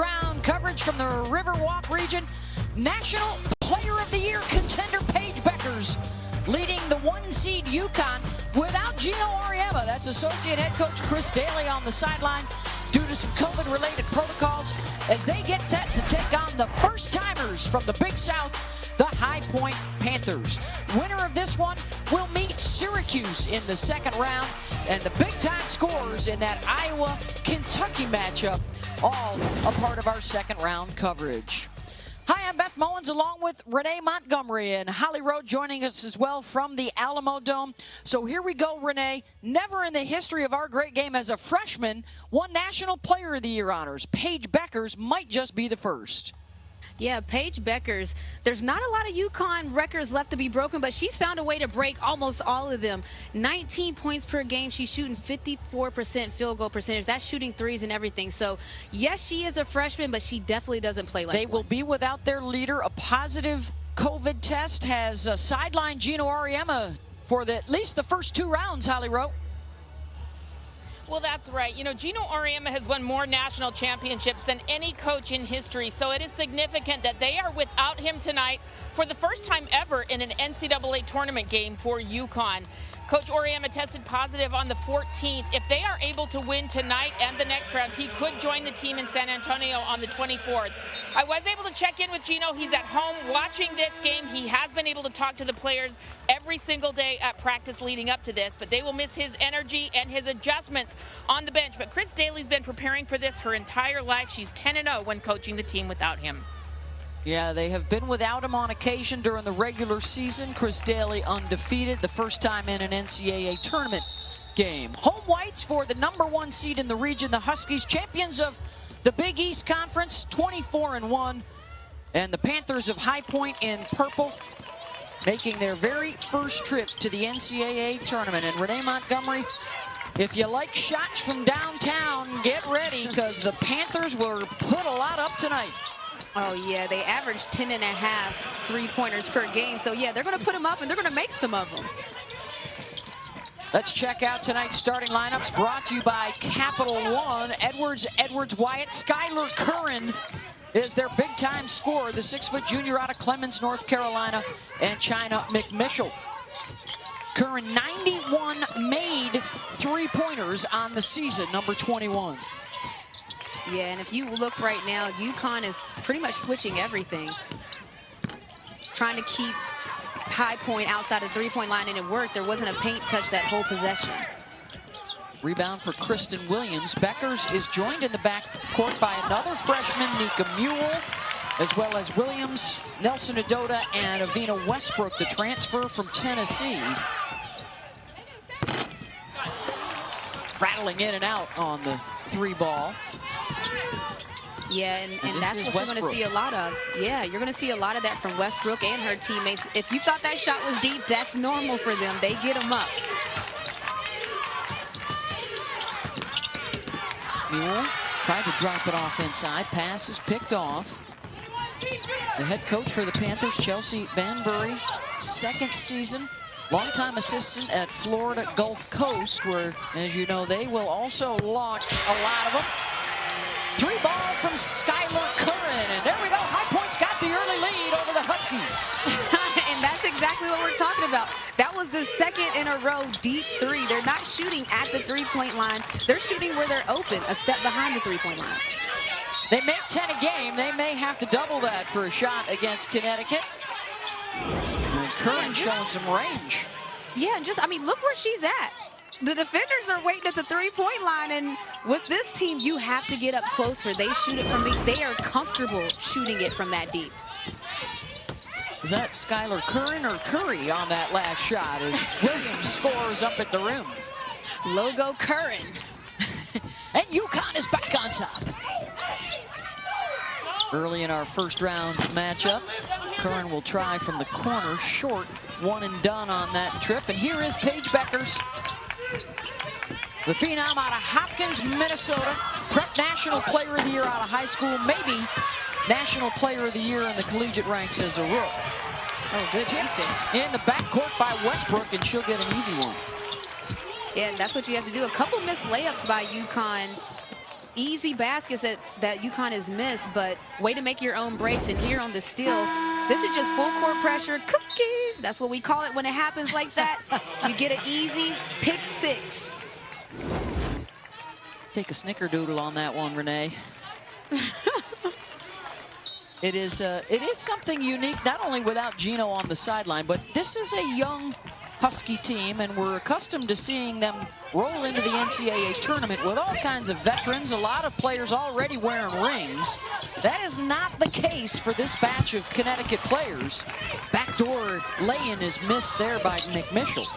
round coverage from the Riverwalk region. National Player of the Year contender Paige Beckers leading the 1 seed UConn without Gino Auriemma. That's Associate Head Coach Chris Daly on the sideline due to some COVID-related protocols as they get set to take on the first-timers from the Big South, the High Point Panthers. Winner of this one will meet Syracuse in the second round, and the big-time scores in that Iowa-Kentucky matchup, all a part of our second-round coverage. Hi, I'm Beth Mullins along with Renee Montgomery and Holly Rowe joining us as well from the Alamo Dome. So here we go, Renee. Never in the history of our great game as a freshman won National Player of the Year honors. Paige Beckers might just be the first. Yeah, Paige Beckers, there's not a lot of UConn records left to be broken, but she's found a way to break almost all of them. 19 points per game. She's shooting 54% field goal percentage. That's shooting threes and everything. So, yes, she is a freshman, but she definitely doesn't play like They will be without their leader. A positive COVID test has sidelined Gino Auriemma for at least the first 2 rounds, Holly Rowe. Well, that's right. You know, Gino Auriemma has won more national championships than any coach in history, so it is significant that they are without him tonight for the first time ever in an NCAA tournament game for UConn. Coach Auriemma tested positive on the 14th. If they are able to win tonight and the next round, he could join the team in San Antonio on the 24th. I was able to check in with Gino. He's at home watching this game. He has been able to talk to the players every single day at practice leading up to this, but they will miss his energy and his adjustments on the bench. But Chris Daly's been preparing for this her entire life. She's 10-0 when coaching the team without him. Yeah, they have been without him on occasion during the regular season. Chris Daly undefeated, the first time in an NCAA tournament game. Home whites for the #1 seed in the region, the Huskies, champions of the Big East Conference, 24-1. And the Panthers of High Point in purple, making their very first trip to the NCAA tournament. And Renee Montgomery, if you like shots from downtown, get ready, because the Panthers will put a lot up tonight. Oh, yeah, they averaged 10.5 three-pointers per game. So, yeah, they're going to put them up, and they're going to make some of them. Let's check out tonight's starting lineups brought to you by Capital One. Edwards, Wyatt, Skylar Curran is their big-time scorer, the 6-foot junior out of Clemens, North Carolina, and China McMichel. Curran, 91 made three-pointers on the season, number 21. Yeah, and if you look right now, UConn is pretty much switching everything. Trying to keep High Point outside the three-point line, and it worked. There wasn't a paint touch that whole possession. Rebound for Kristen Williams. Beckers is joined in the backcourt by another freshman, Nika Mule, as well as Williams, Nelson Adota, and Avina Westbrook, the transfer from Tennessee. Rattling in and out on the 3-ball. Yeah, and that's what you're going to see a lot of. Yeah, you're going to see a lot of that from Westbrook and her teammates. If you thought that shot was deep, that's normal for them. They get them up. Mule tried to drop it off inside. Pass is picked off. The head coach for the Panthers, Chelsea Banbury, second season, longtime assistant at Florida Gulf Coast, where, as you know, they will also launch a lot of them. 3-ball from Skylar Curran, and there we go. High Point's got the early lead over the Huskies. And that's exactly what we're talking about. That was the second in a row deep three. They're not shooting at the three-point line. They're shooting where they're open, a step behind the three-point line. They make 10 a game. They may have to double that for a shot against Connecticut. And Curran showing some range. Yeah, and I mean, look where she's at. The defenders are waiting at the three-point line, and with this team, you have to get up closer. They shoot it from deep. They are comfortable shooting it from that deep. Is that Skylar Curran or Curry on that last shot as Williams scores up at the rim? Logo Curran. And UConn is back on top. Early in our first round matchup, Curran will try from the corner, short, one and done on that trip. And here is Paige Beckers, the phenom out of Hopkins, Minnesota. Prep National Player of the Year out of high school, maybe National Player of the Year in the collegiate ranks as a rook. Oh, good defense. In the backcourt by Westbrook, and she'll get an easy one. Yeah, that's what you have to do. A couple missed layups by UConn easy baskets that UConn has missed, but way to make your own breaks. And here on the steal, this is just full court pressure, cookies. That's what we call it when it happens like that. You get an easy pick 6. Take a snickerdoodle on that one, Renee. It is something unique, not only without Gino on the sideline, but this is a young Husky team, and we're accustomed to seeing them roll into the NCAA tournament with all kinds of veterans, a lot of players already wearing rings. That is not the case for this batch of Connecticut players. Backdoor lay-in is missed there by McMichel.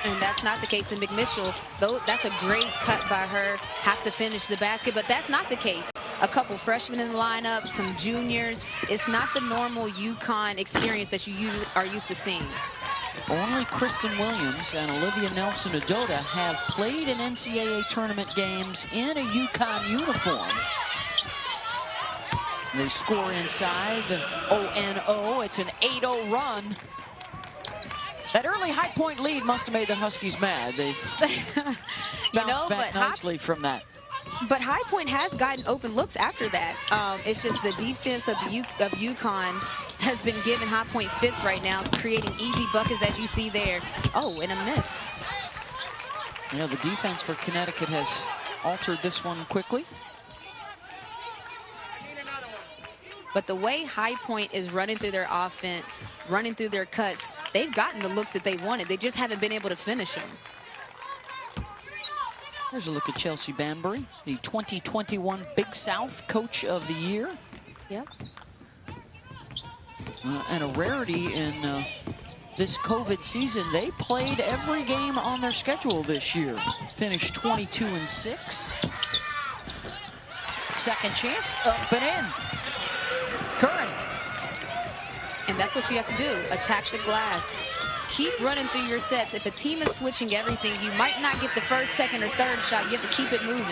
And that's not the case in McMichel. Though that's a great cut by her. Have to finish the basket, but that's not the case. A couple freshmen in the lineup, some juniors. It's not the normal UConn experience that you usually are used to seeing. Only Kristen Williams and Olivia Nelson-Ododa have played in NCAA tournament games in a UConn uniform. They score inside, O-N-O. It's an 8-0 run. That early High Point lead must have made the Huskies mad. They've bounced back nicely from that. But High Point has gotten open looks after that. It's just the defense of UConn has been giving High Point fits right now, creating easy buckets as you see there. Oh, and a miss. Yeah, the defense for Connecticut has altered this one quickly. But the way High Point is running through their offense, running through their cuts, they've gotten the looks that they wanted. They just haven't been able to finish them. Here's a look at Chelsea Banbury, the 2021 Big South Coach of the Year. Yep. And a rarity in this COVID season. They played every game on their schedule this year. Finished 22-6. Second chance, up and in. Curran. And that's what you have to do, attack the glass. Keep running through your sets. If a team is switching everything, you might not get the first, second, or third shot. You have to keep it moving.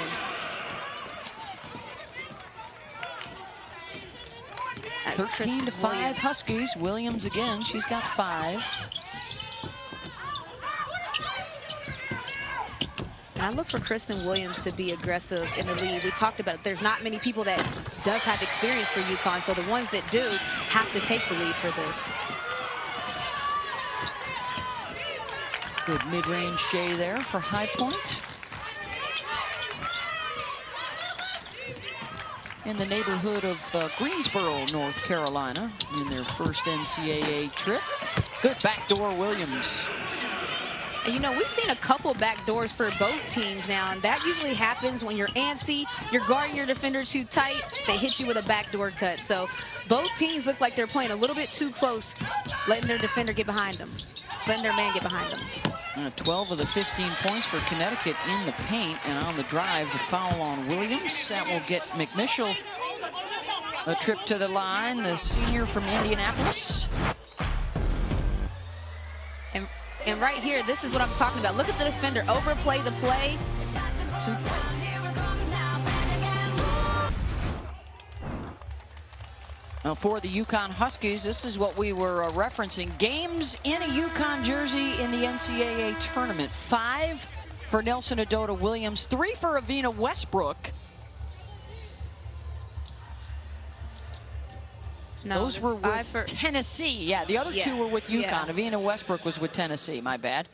That's 13-5 Huskies. Williams again. She's got 5. And I look for Kristen Williams to be aggressive in the lead. We talked about it. There's not many people that does have experience for UConn, so the ones that do have to take the lead for this. Good mid-range Shea there for High Point. In the neighborhood of Greensboro, North Carolina, in their first NCAA trip. Good backdoor Williams. You know, we've seen a couple backdoors for both teams now, and that usually happens when you're antsy, you're guarding your defender too tight, they hit you with a backdoor cut. So both teams look like they're playing a little bit too close, letting their defender get behind them, letting their man get behind them. 12 of the 15 points for Connecticut in the paint, and on the drive, the foul on Williams. That will get McMichel a trip to the line, the senior from Indianapolis. And right here, this is what I'm talking about. Look at the defender, overplay the play, 2 points. Now for the UConn Huskies, this is what we were referencing. Games in a UConn jersey in the NCAA tournament. 5 for Nelson-Ododa Williams, 3 for Avina Westbrook. No, those were with Tennessee. Yeah, the other 2 were with UConn. Yeah. Avina Westbrook was with Tennessee, my bad.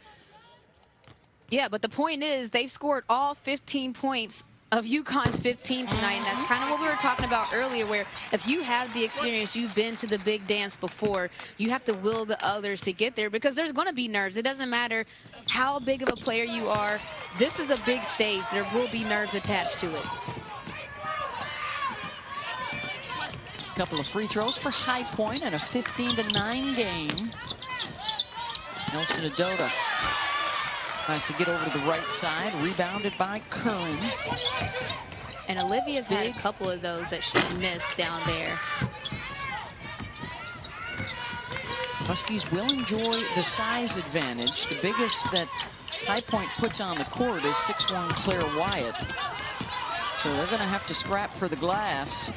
Yeah, but the point is they've scored all 15 points of UConn's 15 tonight, and that's kind of what we were talking about earlier, where if you have the experience, you've been to the big dance before, you have to will the others to get there, because there's going to be nerves. It doesn't matter how big of a player you are. This is a big stage. There will be nerves attached to it. Couple of free throws for High Point and a 15-9 game. Nelson-Ododa tries to get over to the right side, rebounded by Curran. And Olivia's had a couple of those that she's missed down there. Huskies will enjoy the size advantage. The biggest that High Point puts on the court is 6'1" Claire Wyatt. So they're going to have to scrap for the glass.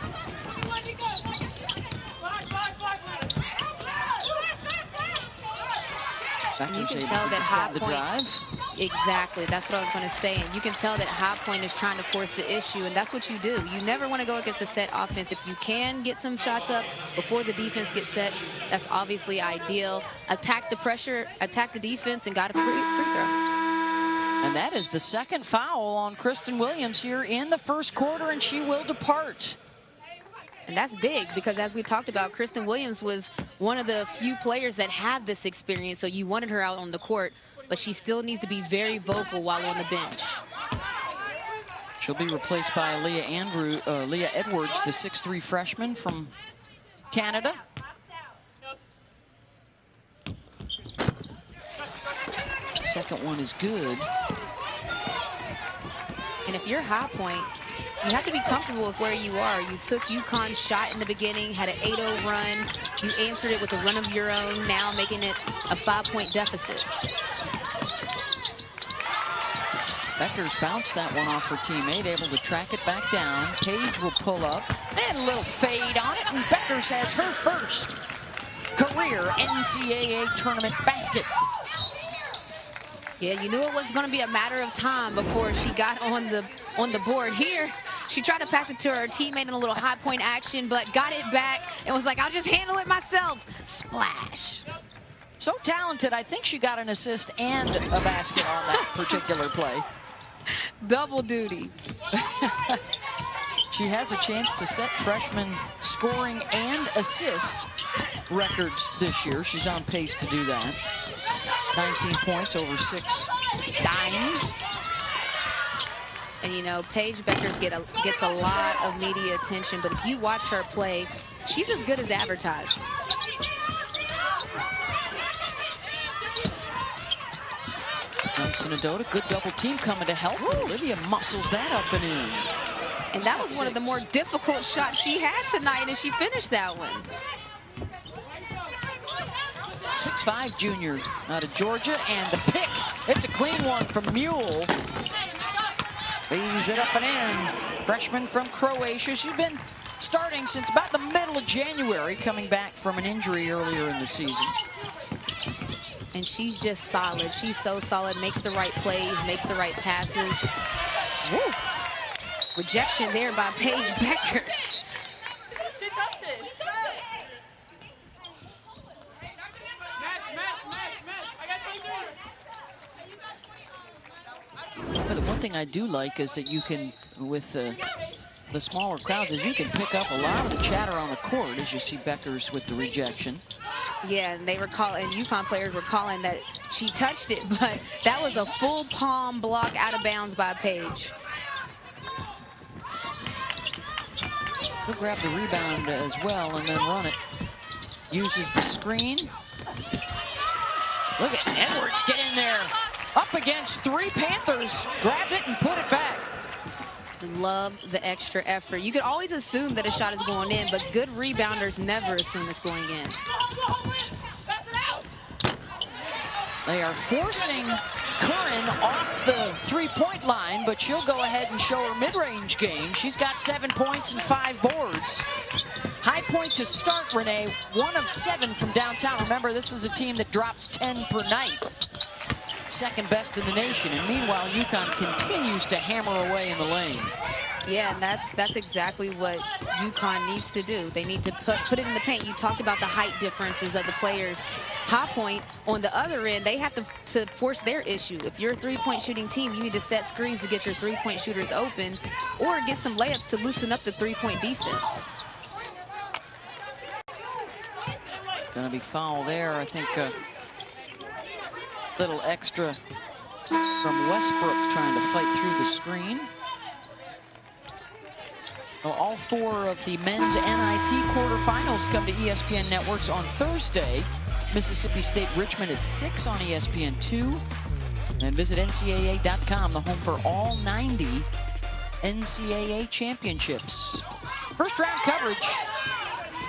You can tell that High Point, Exactly. That's what I was going to say. And you can tell that High Point is trying to force the issue, and that's what you do. You never want to go against a set offense. If you can get some shots up before the defense gets set, that's obviously ideal. Attack the pressure, attack the defense, and got a free throw. And that is the second foul on Kristen Williams here in the first quarter, and she will depart. And that's big because, as we talked about, Kristen Williams was one of the few players that had this experience, so you wanted her out on the court, but she still needs to be very vocal while on the bench. She'll be replaced by Leah Edwards, the 6'3" freshman from Canada. Second one is good. And if you're High Point, you have to be comfortable with where you are. You took UConn's shot in the beginning, had an 8-0 run. You answered it with a run of your own, now making it a 5-point deficit. Beckers bounced that one off her teammate, able to track it back down. Page will pull up, then a little fade on it, and Beckers has her first career NCAA tournament basket. Yeah, you knew it was going to be a matter of time before she got on the board. Here, she tried to pass it to her teammate in a little High Point action, but got it back and was like, I'll just handle it myself. Splash. So talented, I think she got an assist and a basket on that particular play. Double duty. She has a chance to set freshman scoring and assist records this year. She's on pace to do that. 19 points over 6 dimes. And you know, Paige Beckers gets a lot of media attention, but if you watch her play, she's as good as advertised. Johnson Adota, good double team coming to help. Olivia muscles that up and in. And that was one of the more difficult shots she had tonight, and she finished that one. 6'5" junior out of Georgia, and the pick. It's a clean one from Mule. Leaves it up and in. Freshman from Croatia. She's been starting since about the middle of January, coming back from an injury earlier in the season. And she's just solid. She's so solid, makes the right plays, makes the right passes. Woo. Rejection there by Paige Beckers. But the one thing I do like is that you can, with the smaller crowds, is you can pick up a lot of the chatter on the court as you see Beckers with the rejection. Yeah, and they were calling, UConn players were calling that she touched it, but that was a full palm block out of bounds by Paige. He'll grab the rebound as well and then run it. Uses the screen. Look at Edwards get in there. Up against 3 Panthers. Grabbed it and put it back. Love the extra effort. You could always assume that a shot is going in, but good rebounders never assume it's going in. They are forcing Curran off the 3-point line, but she'll go ahead and show her mid-range game. She's got 7 points and 5 boards. High Point to start, Renee. 1 of 7 from downtown. Remember, this is a team that drops 10 per night. Second best in the nation. And meanwhile, UConn continues to hammer away in the lane. Yeah, and that's exactly what UConn needs to do. They need to put it in the paint. You talked about the height differences of the players. High Point, on the other end, they have to force their issue. If you're a 3-point shooting team, you need to set screens to get your 3-point shooters open or get some layups to loosen up the 3-point defense. Gonna be foul there. I think little extra from Westbrook trying to fight through the screen. Well, all 4 of the men's NIT quarterfinals come to ESPN networks on Thursday. Mississippi State Richmond at 6 on ESPN2. And visit NCAA.com, the home for all 90 NCAA championships. First round coverage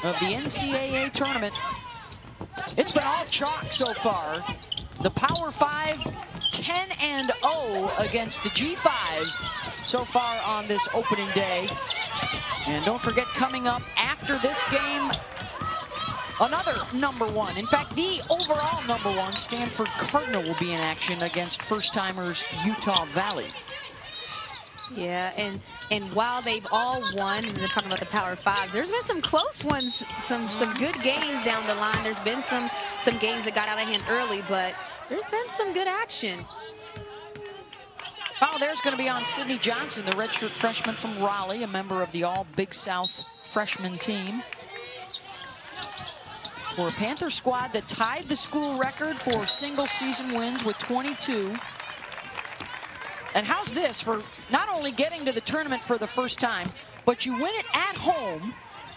of the NCAA tournament. It's been all chalk so far. The Power 5 10-0 against the G5 so far on this opening day. And don't forget, coming up after this game, Another #1. In fact, the overall #1 Stanford Cardinal will be in action against first-timers Utah Valley. Yeah, and while they've all won, and they're talking about the Power Fives, there's been some close ones, some good games down the line. There's been some games that got out of hand early, but there's been some good action. Foul there's going to be on Sydney Johnson, the redshirt freshman from Raleigh, a member of the All-Big South freshman team. For a Panther squad that tied the school record for single-season wins with 22. And how's this for not only getting to the tournament for the first time, but you win it at home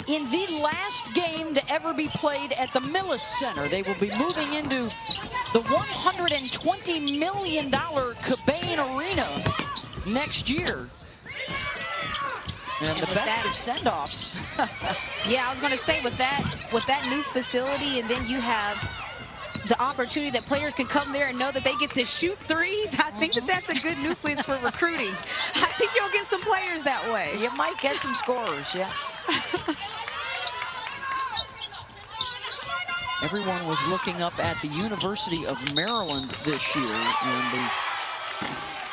in the last game to ever be played at the Millis Center. They will be moving into the $120 million Cabane Arena next year. And the best of send-offs. Yeah, I was going to say with that new facility, and then you have the opportunity that players can come there and know that they get to shoot threes. I think that's a good nucleus for recruiting. I think you'll get some players that way. You might get some scorers, yeah. Everyone was looking up at the University of Maryland this year, and the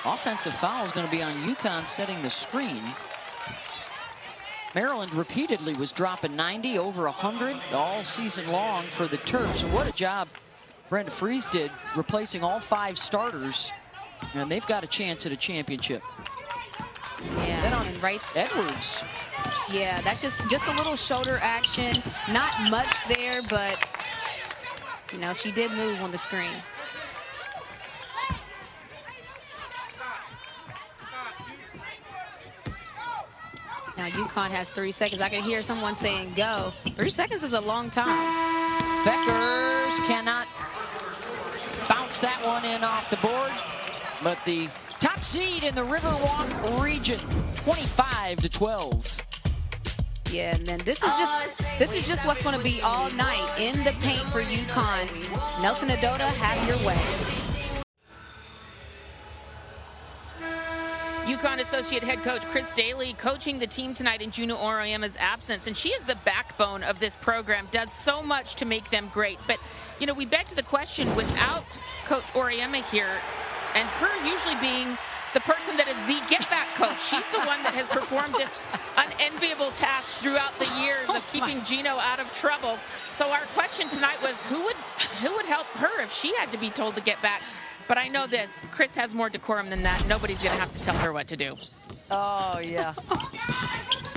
offensive foul is going to be on UConn setting the screen. Maryland repeatedly was dropping 90, over 100 all season long for the Terps. So what a job Brenda Fries did replacing all 5 starters, and they've got a chance at a championship. Yeah, then on and right Edwards. Yeah, that's just a little shoulder action. Not much there, but you know, she did move on the screen. Now UConn has 3 seconds. I can hear someone saying go. 3 seconds is a long time. Beckers cannot bounce that one in off the board, but the top seed in the Riverwalk region, 25-12. Yeah, and then this is just what's going to be all night in the paint for UConn. Nelson Adota, have your way. UConn Associate Head Coach Chris Daly coaching the team tonight in Juno Oriema's absence, and she is the backbone of this program, does so much to make them great. But, you know, we beg to the question, without Coach Oriema here, and her usually being the person that is the get-back coach, she's the one that has performed this unenviable task throughout the years of keeping Gino out of trouble. So our question tonight was, who would help her if she had to be told to get back? But I know this, Chris has more decorum than that. Nobody's going to have to tell her what to do. Oh, yeah.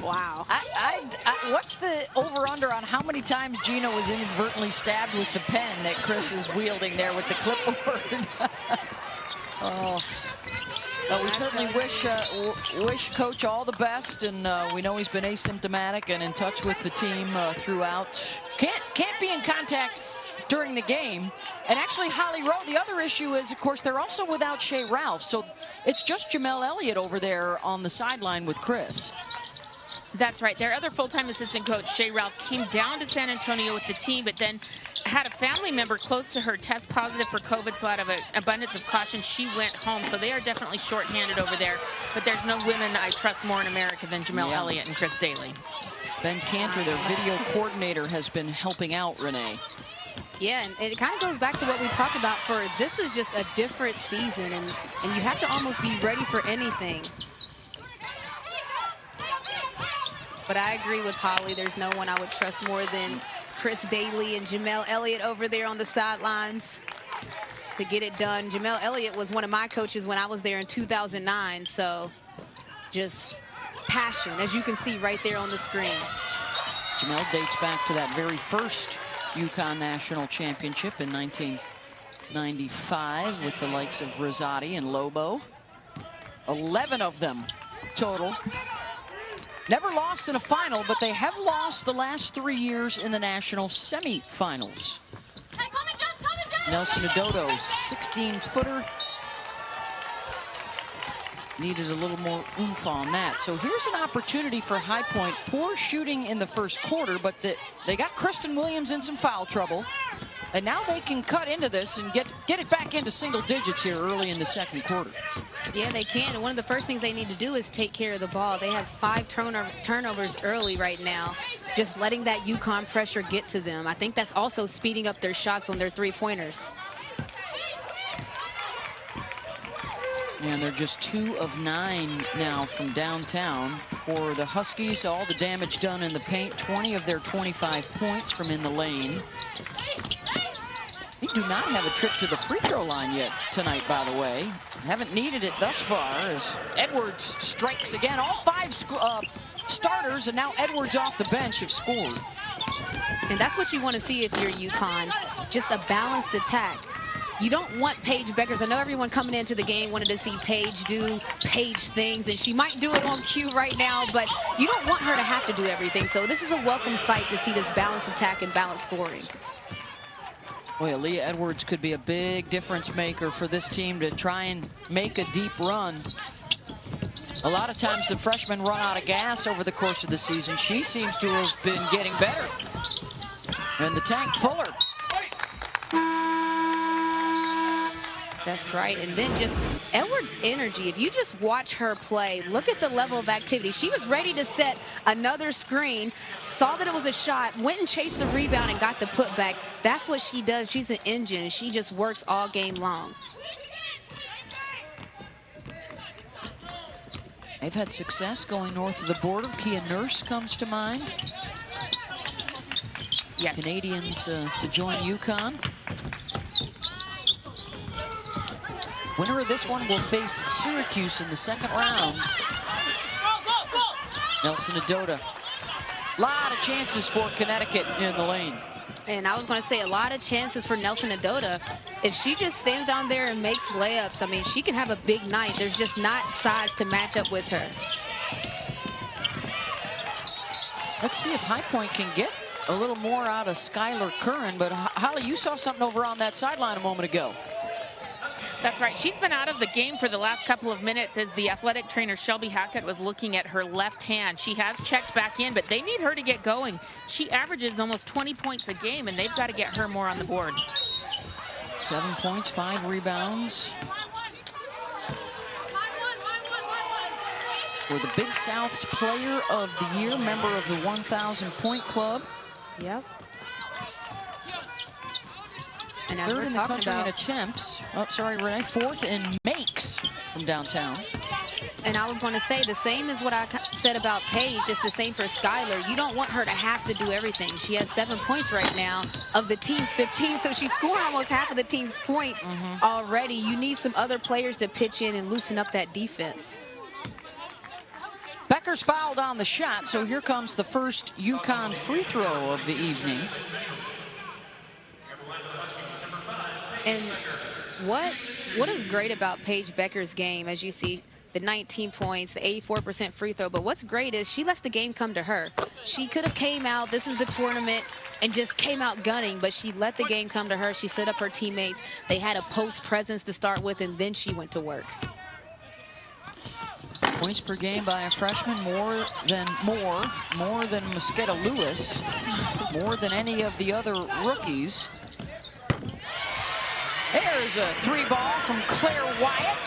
Wow. What's the over-under on how many times Gino was inadvertently stabbed with the pen that Chris is wielding there with the clipboard? Oh. Well, we certainly wish Coach all the best, and we know he's been asymptomatic and in touch with the team throughout. Can't be in contact during the game. And actually, Holly Rowe, the other issue is, of course, they're also without Shea Ralph. So it's just Jamel Elliott over there on the sideline with Chris. That's right. Their other full-time assistant coach, Shea Ralph, came down to San Antonio with the team, but then had a family member close to her test positive for COVID, so out of an abundance of caution, she went home. So they are definitely shorthanded over there. But there's no women I trust more in America than Jamel Elliott and Chris Daly. Ben Cantor, their video coordinator, has been helping out Renee. Yeah, and it kind of goes back to what we talked about for this is just a different season, and you have to almost be ready for anything. But I agree with Holly. There's no one I would trust more than Chris Daly and Jamel Elliott over there on the sidelines to get it done. Jamel Elliott was one of my coaches when I was there in 2009, so just passion, as you can see right there on the screen. Jamel dates back to that very first UConn National Championship in 1995 with the likes of Rosati and Lobo. 11 of them total. Never lost in a final, but they have lost the last 3 years in the national semifinals. Nelson Adodo, 16-footer. Needed a little more oomph on that. So here's an opportunity for High Point. Poor shooting in the first quarter, but they got Kristen Williams in some foul trouble. And now they can cut into this and get it back into single digits here early in the second quarter. Yeah, they can. And one of the first things they need to do is take care of the ball. They have 5 turnovers early right now, just letting that UConn pressure get to them. I think that's also speeding up their shots on their three-pointers. And they're just 2 of 9 now from downtown for the Huskies. All the damage done in the paint. 20 of their 25 points from in the lane. They do not have a trip to the free throw line yet tonight, by the way. Haven't needed it thus far as Edwards strikes again. All 5 starters, and now Edwards off the bench have scored. And that's what you want to see if you're UConn. Just a balanced attack. You don't want Paige Beckers. I know everyone coming into the game wanted to see Paige do Paige things, and she might do it on cue right now, but you don't want her to have to do everything. So this is a welcome sight to see this balanced attack and balanced scoring. Boy, Aaliyah Edwards could be a big difference maker for this team to try and make a deep run. A lot of times the freshmen run out of gas over the course of the season. She seems to have been getting better. And the tank Fuller. That's right. And then just Edwards' energy. If you just watch her play, look at the level of activity. She was ready to set another screen, saw that it was a shot, went and chased the rebound and got the putback. That's what she does. She's an engine. She just works all game long. They've had success going north of the border. Kia Nurse comes to mind. Yeah, Canadians to join UConn. Winner of this one will face Syracuse in the second round. Nelson Adota. A lot of chances for Connecticut in the lane. And I was going to say a lot of chances for Nelson Adota. If she just stands down there and makes layups, I mean, she can have a big night. There's just not size to match up with her. Let's see if High Point can get a little more out of Skylar Curran. But Holly, you saw something over on that sideline a moment ago. That's right. She's been out of the game for the last couple of minutes as the athletic trainer Shelby Hackett was looking at her left hand. She has checked back in, but they need her to get going. She averages almost 20 points a game, and they've got to get her more on the board. 7 points, 5 rebounds. For the Big South's Player of the Year, member of the 1,000-point club. Yep. And as third we're in the talking country about in attempts. Oh, sorry, Renee. Fourth in makes from downtown. And I was going to say the same as what I said about Paige, just the same for Skylar. You don't want her to have to do everything. She has 7 points right now of the team's 15, so she's scoring almost half of the team's points already. You need some other players to pitch in and loosen up that defense. Becker's fouled on the shot, so here comes the first UConn free throw of the evening. And what is great about Paige Becker's game, as you see, the 19 points, the 84% free throw, but what's great is she lets the game come to her. She could have came out, this is the tournament, and just came out gunning, but she let the game come to her. She set up her teammates. They had a post presence to start with, and then she went to work. Points per game by a freshman, more than Mosqueda Lewis, more than any of the other rookies. There's a 3-ball from Claire Wyatt,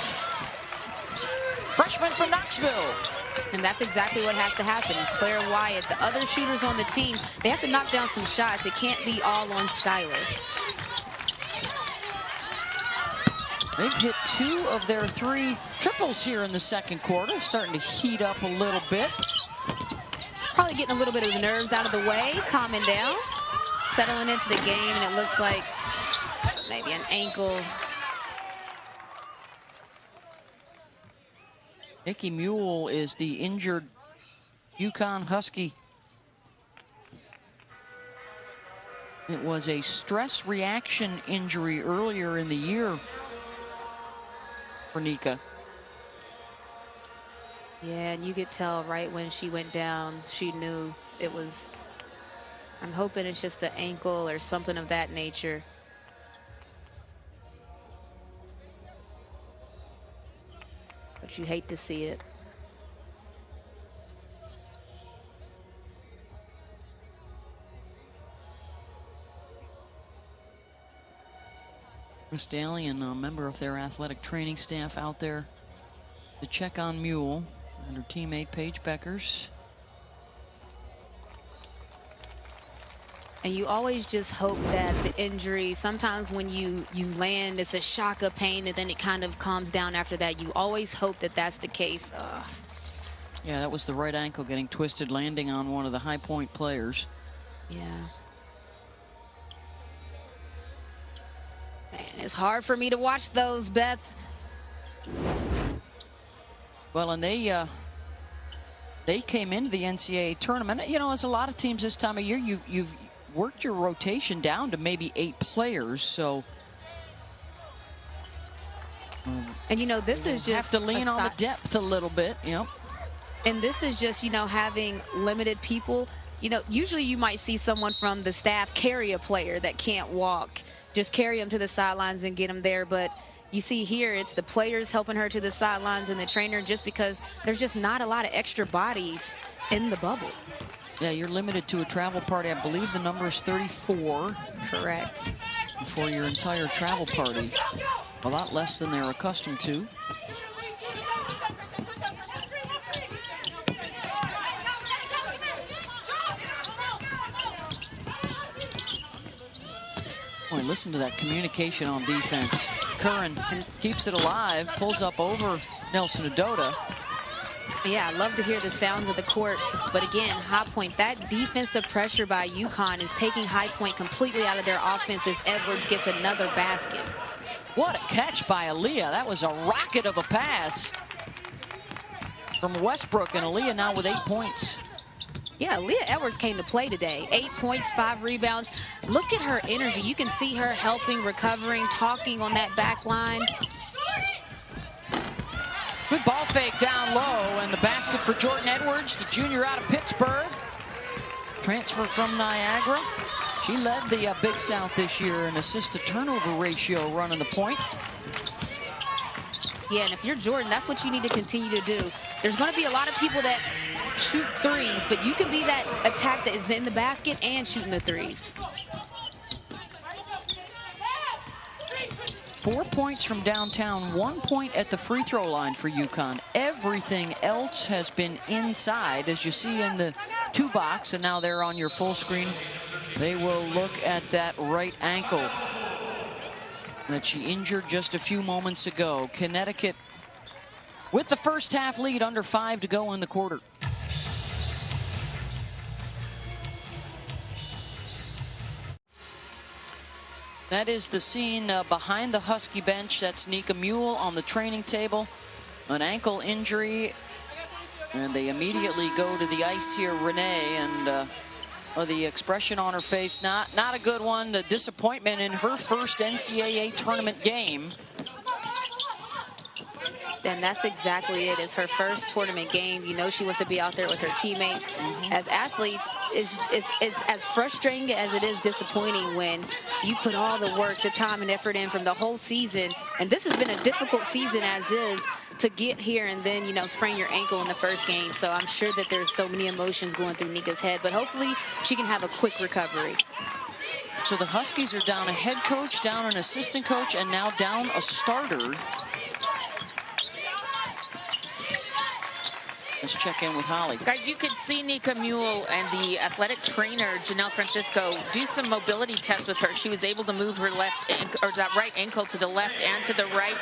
freshman from Knoxville. And that's exactly what has to happen. Claire Wyatt, the other shooters on the team, they have to knock down some shots. It can't be all on Skylar. They've hit 2 of their 3 triples here in the second quarter, starting to heat up a little bit. Probably getting a little bit of the nerves out of the way, calming down, settling into the game, and it looks like maybe an ankle. Nikki Mule is the injured UConn Husky. It was a stress reaction injury earlier in the year for Nika. Yeah, and you could tell right when she went down, she knew it was. I'm hoping it's just an ankle or something of that nature. But you hate to see it. Chris Daly and a member of their athletic training staff out there to check on Mule and her teammate Paige Beckers. And you always just hope that the injury, sometimes when you land, it's a shock of pain, and then it kind of calms down after that. You always hope that that's the case. Yeah, that was the right ankle getting twisted, landing on one of the High Point players. Yeah. Man, it's hard for me to watch those, Beth. Well, and they came into the NCAA tournament. You know, as a lot of teams this time of year, you've worked your rotation down to maybe 8 players, so. And you know, this is just have to lean on the depth a little bit. Yep. And this is just, you know, having limited people. You know, usually you might see someone from the staff carry a player that can't walk, just carry them to the sidelines and get them there. But you see here, it's the players helping her to the sidelines and the trainer, just because there's just not a lot of extra bodies in the bubble. Yeah, you're limited to a travel party. I believe the number is 34. Correct. For your entire travel party. A lot less than they're accustomed to. Boy, listen to that communication on defense. Curran keeps it alive, pulls up over Nelson Adota. Yeah, I love to hear the sounds of the court. But again, High Point, that defensive pressure by UConn is taking High Point completely out of their offense as Edwards gets another basket. What a catch by Aaliyah. That was a rocket of a pass from Westbrook, and Aaliyah now with 8 points. Yeah, Aaliyah Edwards came to play today. 8 points, 5 rebounds. Look at her energy. You can see her helping, recovering, talking on that back line. Good ball fake down low, and the basket for Jordan Edwards, the junior out of Pittsburgh. Transfer from Niagara. She led the Big South this year in assist-to-turnover ratio running the point. Yeah, and if you're Jordan, that's what you need to continue to do. There's going to be a lot of people that shoot threes, but you can be that attack that is in the basket and shooting the threes. 4 points from downtown, 1 point at the free throw line for UConn. Everything else has been inside, as you see in the 2 box, and now they're on your full screen. They will look at that right ankle that she injured just a few moments ago. Connecticut with the first half lead, under 5 to go in the quarter. That is the scene behind the Husky bench. That's Nika Mule on the training table. An ankle injury. And they immediately go to the ice here, Renee. And the expression on her face, not a good one. The disappointment in her first NCAA tournament game. And that's exactly it. It's her first tournament game. You know she wants to be out there with her teammates. As athletes, it's as frustrating as it is disappointing when you put all the work, the time and effort in from the whole season. And this has been a difficult season as is, to get here and then, you know, sprain your ankle in the first game. So I'm sure that there's so many emotions going through Nika's head, but hopefully she can have a quick recovery. So the Huskies are down a head coach, down an assistant coach, and now down a starter. Let's check in with Holly. Guys, you could see Nika Mule and the athletic trainer, Janelle Francisco, do some mobility tests with her. She was able to move her left ankle, or that right ankle, to the left and to the right.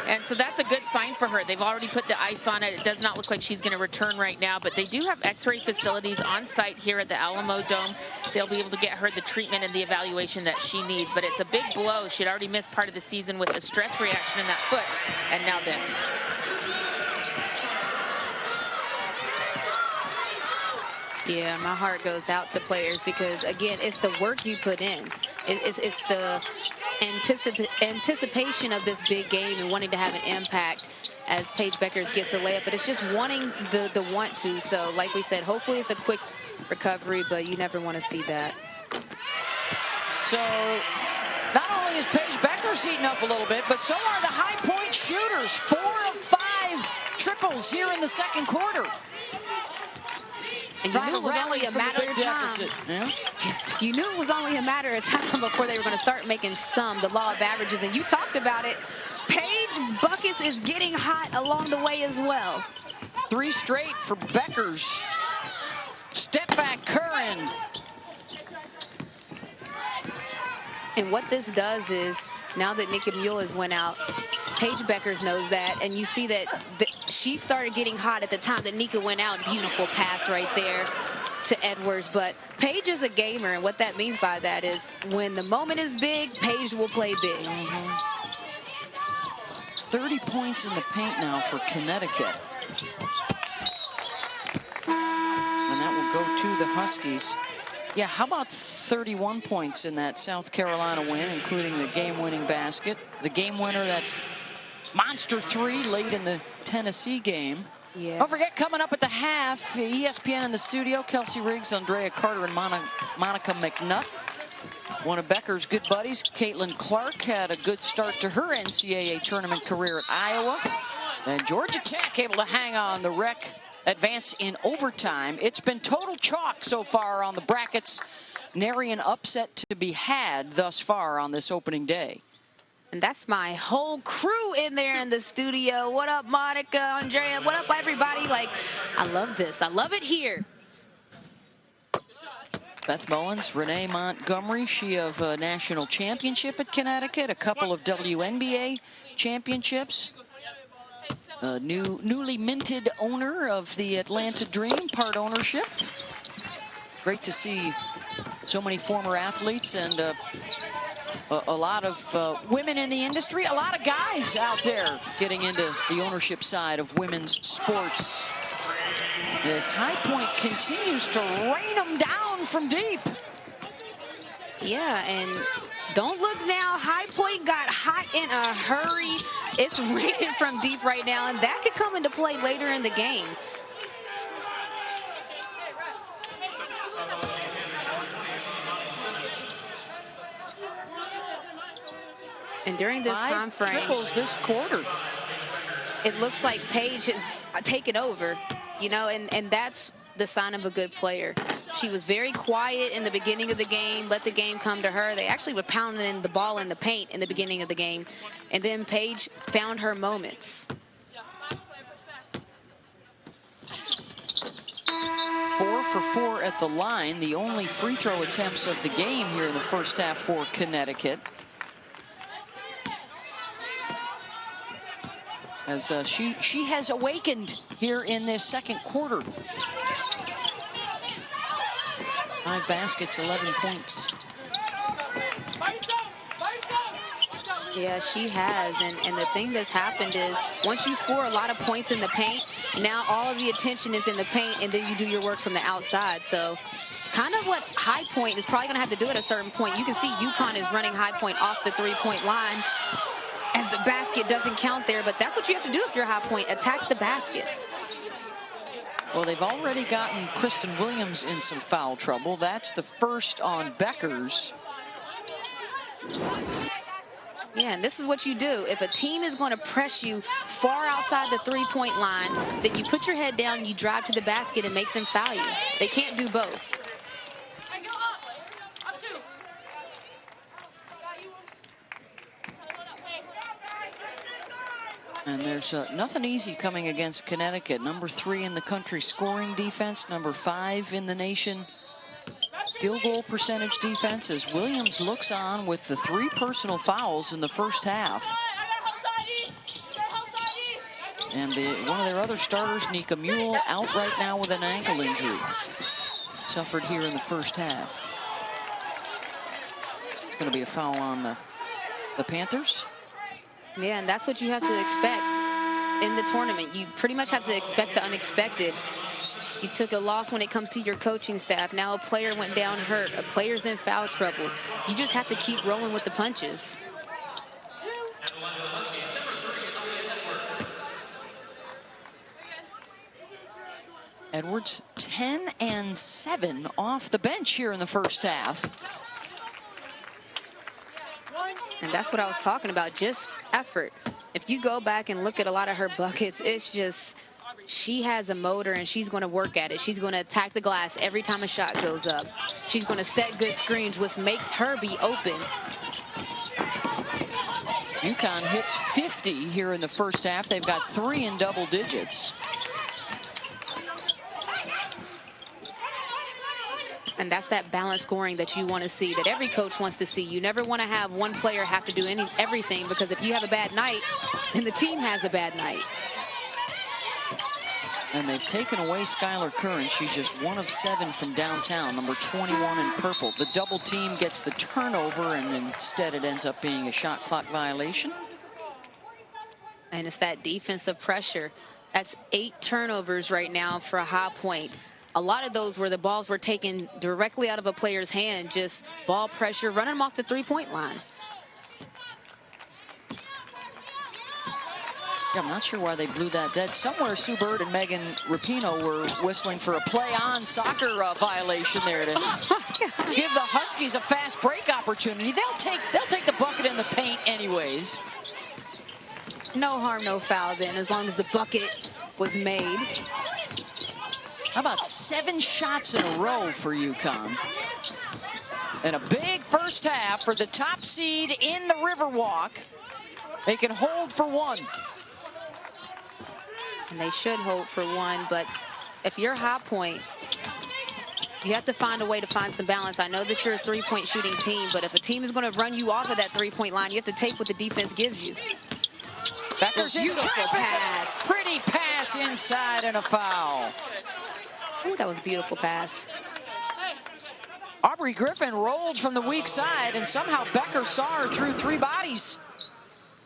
And so that's a good sign for her. They've already put the ice on it. It does not look like she's going to return right now, but they do have x-ray facilities on site here at the Alamo Dome. They'll be able to get her the treatment and the evaluation that she needs. But it's a big blow. She'd already missed part of the season with a stress reaction in that foot, and now this. Yeah, my heart goes out to players because, again, it's the work you put in. It's the anticipation of this big game and wanting to have an impact as Paige Beckers gets a layup. But it's just wanting the want to. So, like we said, hopefully it's a quick recovery, but you never want to see that. So, not only is Paige Beckers heating up a little bit, but so are the High Point shooters. 4 of 5 triples here in the second quarter. And you knew it was only a matter of time. it. Yeah. You knew it was only a matter of time before they were going to start making the law of averages, and you talked about it. Paige Buckets is getting hot along the way as well. 3 straight for Beckers. Step back, Curran. And what this does is, now that Nika Muehlers went out, Paige Beckers knows that, and you see that she started getting hot at the time that Nika went out. Beautiful pass right there to Edwards. But Paige is a gamer, and what that means by that is when the moment is big, Paige will play big. 30 points in the paint now for Connecticut. And that will go to the Huskies. Yeah, how about 31 points in that South Carolina win, including the game-winning basket, the game winner, that monster 3 late in the Tennessee game. Yeah. Don't forget, coming up at the half, ESPN in the studio, Kelsey Riggs, Andrea Carter, and Monica McNutt. One of Becker's good buddies, Caitlin Clark, had a good start to her NCAA tournament career at Iowa. And Georgia Tech able to hang on. The Rec advance in overtime. It's been total chalk so far on the brackets. Nary an upset to be had thus far on this opening day. And that's my whole crew in there in the studio. What up, Monica, Andrea? What up, everybody? Like, I love this. I love it here. Beth Mullins, Renee Montgomery, she of a national championship at Connecticut, a couple of WNBA championships. Newly minted owner of the Atlanta Dream, part ownership. Great to see so many former athletes and a lot of women in the industry, a lot of guys out there getting into the ownership side of women's sports. As High Point continues to rain them down from deep. Yeah, and don't look now. High Point got hot in a hurry. It's raining from deep right now, and that could come into play later in the game. And during this time frame, 5 triples this quarter. It looks like Paige has taken over, you know, and that's the sign of a good player. She was very quiet in the beginning of the game, let the game come to her. They actually were pounding the ball in the paint in the beginning of the game, and then Paige found her moments. 4 for 4 at the line, the only free throw attempts of the game here in the first half for Connecticut. As she has awakened here in this second quarter. 5 baskets, 11 points. Yeah, she has. And the thing that's happened is once you score a lot of points in the paint, now all of the attention is in the paint, and then you do your work from the outside. So kind of what High Point is probably going to have to do at a certain point. You can see UConn is running High Point off the three-point line as the basket doesn't count there, but that's what you have to do if you're High Point, attack the basket. Well, they've already gotten Kristen Williams in some foul trouble. That's the first on Beckers. Yeah, and this is what you do. If a team is going to press you far outside the three-point line, then you put your head down, you drive to the basket and make them foul you. They can't do both. And there's nothing easy coming against Connecticut. Number 3 in the country scoring defense, number 5 in the nation field goal percentage defense, as Williams looks on with the 3 personal fouls in the first half. And one of their other starters, Nika Muehl, out right now with an ankle injury. Suffered here in the first half. It's going to be a foul on the Panthers. Yeah, and that's what you have to expect in the tournament. You pretty much have to expect the unexpected. You took a loss when it comes to your coaching staff. Now a player went down hurt. A player's in foul trouble. You just have to keep rolling with the punches. Edwards 10 and 7 off the bench here in the first half. And that's what I was talking about, just effort. If you go back and look at a lot of her buckets, it's just she has a motor and she's going to work at it. She's going to attack the glass every time a shot goes up. She's going to set good screens, which makes her be open. UConn hits 50 here in the first half. They've got 3 in double digits. And that's that balanced scoring that you want to see, that every coach wants to see. You never want to have one player have to do everything, because if you have a bad night, then the team has a bad night. And they've taken away Skylar Curran. She's just 1 of 7 from downtown, number 21 in purple. The double team gets the turnover, and instead it ends up being a shot clock violation. And it's that defensive pressure. That's 8 turnovers right now for a High Point. A lot of those where the balls were taken directly out of a player's hand, just ball pressure, running them off the three-point line. Yeah, I'm not sure why they blew that dead. Somewhere Sue Bird and Megan Rapinoe were whistling for a play-on soccer violation there to give the Huskies a fast break opportunity. They'll take the bucket in the paint anyways. No harm, no foul then, as long as the bucket was made. How about 7 shots in a row for UConn? And a big first half for the top seed in the Riverwalk. They can hold for 1. And they should hold for 1, but if you're High Point, you have to find a way to find some balance. I know that you're a three-point shooting team, but if a team is going to run you off of that three-point line, you have to take what the defense gives you. Becker's in Beautiful pass. Pretty pass inside and a foul. Ooh, that was a beautiful pass. Aubrey Griffin rolled from the weak side, and somehow Becker saw her through 3 bodies.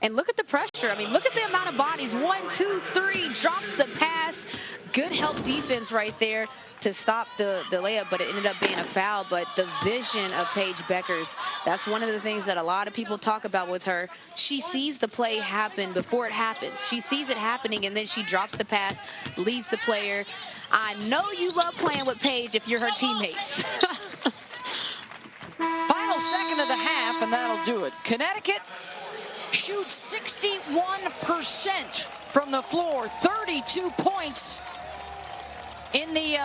And look at the pressure. I mean, look at the amount of bodies. 1, 2, 3, drops the pass. Good help defense right there to stop the layup, but it ended up being a foul. But the vision of Paige Beckers, that's one of the things that a lot of people talk about with her. She sees the play happen before it happens. She sees it happening, and then she drops the pass, leads the player. I know you love playing with Paige if you're her teammates. Final second of the half, and that'll do it. Connecticut shoots 61% from the floor, 32 points in the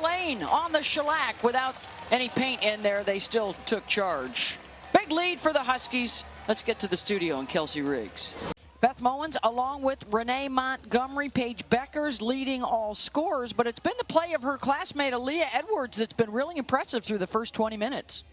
lane on the shellac. Without any paint in there, they still took charge. Big lead for the Huskies. Let's get to the studio and Kelsey Riggs. Beth Mowens along with Renee Montgomery, Paige Beckers leading all scorers, but it's been the play of her classmate Aaliyah Edwards that's been really impressive through the first 20 minutes.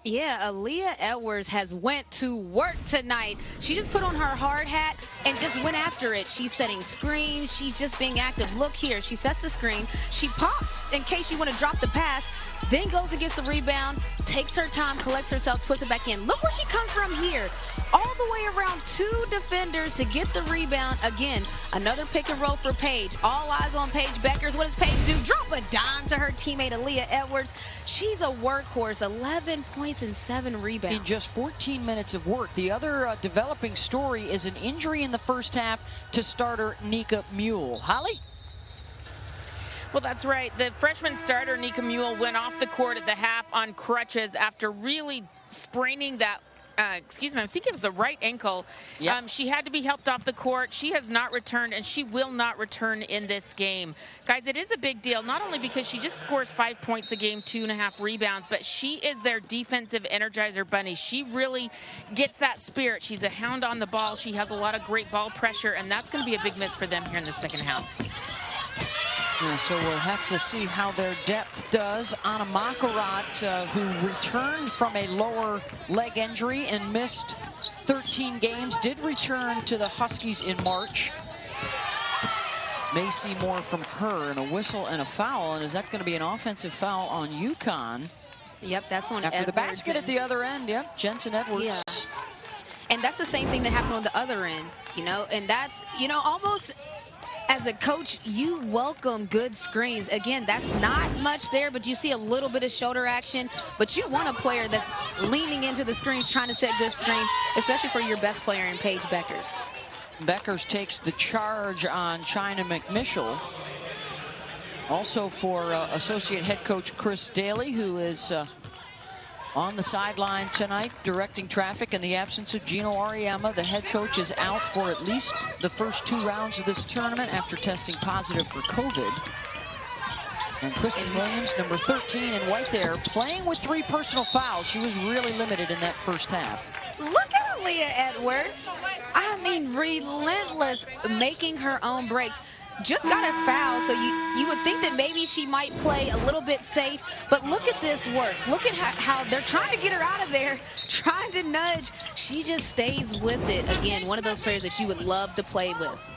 Yeah, Aaliyah Edwards has went to work tonight. She just put on her hard hat and just went after it. She's setting screens. She's just being active. Look here. She sets the screen. She pops in case you want to drop the pass. Then goes and gets the rebound, takes her time, collects herself, puts it back in. Look where she comes from here. All the way around 2 defenders to get the rebound. Again, another pick and roll for Paige. All eyes on Paige Beckers. What does Paige do? Drop a dime to her teammate Aaliyah Edwards. She's a workhorse. 11 points and 7 rebounds. In just 14 minutes of work. The other developing story is an injury in the first half to starter Nika Mule. Holly? Well, that's right. The freshman starter, Nika Mule, went off the court at the half on crutches after really spraining that, I think it was the right ankle. Yep. She had to be helped off the court. She has not returned, and she will not return in this game. Guys, it is a big deal, not only because she just scores 5 points a game, 2.5 rebounds, but she is their defensive energizer bunny. She really gets that spirit. She's a hound on the ball. She has a lot of great ball pressure, and that's going to be a big miss for them here in the second half. Yeah, so we'll have to see how their depth does. Anna Makarat, who returned from a lower leg injury and missed 13 games, did return to the Huskies in March. May see more from her, and a whistle and a foul. And is that going to be an offensive foul on UConn? Yep, that's on After Edwards. the basket at the other end, yep, Jensen Edwards. Yeah. And that's the same thing that happened on the other end, and that's, almost as a coach, you welcome good screens. Again, that's not much there, but you see a little bit of shoulder action. But you want a player that's leaning into the screens, trying to set good screens, especially for your best player in Paige Beckers. Beckers takes the charge on China McMichel. Also for associate head coach Chris Daly, who is On the sideline tonight, directing traffic in the absence of Gino Auriemma. The head coach is out for at least the first 2 rounds of this tournament after testing positive for COVID. And Kristen Williams, number 13 in white there, playing with 3 personal fouls. She was really limited in that first half. Look at Aaliyah Edwards. I mean, relentless, making her own breaks. Just got a foul, so you would think that maybe she might play a little bit safe, but look at this work. Look at how they're trying to get her out of there, trying to nudge. She just stays with it. Again, one of those players that you would love to play with.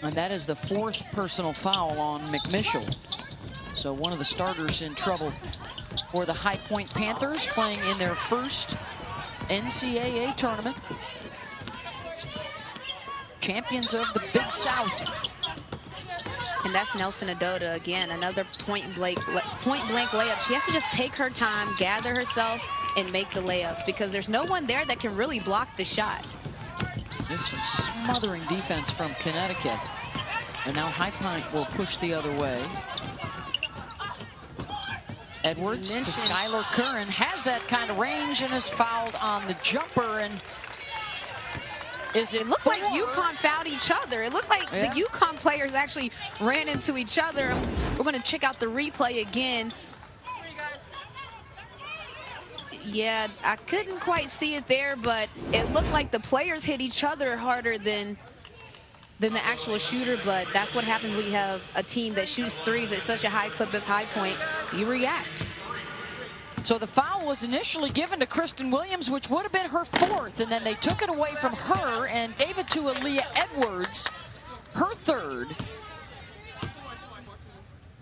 And that is the 4th personal foul on McMichel. So one of the starters in trouble for the High Point Panthers, playing in their first NCAA tournament. Champions of the Big South. And that's Nelson Adota again, another point-blank layup. She has to just take her time, gather herself, and make the layups because there's no one there that can really block the shot. There's some smothering defense from Connecticut. And now High Point will push the other way. Edwards to Skylar Curran, has that kind of range and is fouled on the jumper. And it looked like UConn fouled each other. It looked like the UConn players actually ran into each other. We're going to check out the replay again. Yeah, I couldn't quite see it there, but it looked like the players hit each other harder than the actual shooter. But that's what happens when you have a team that shoots threes at such a high clip as High Point. You react. So the foul was initially given to Kristen Williams, which would have been her 4th, and then they took it away from her and gave it to Aaliyah Edwards, her 3rd.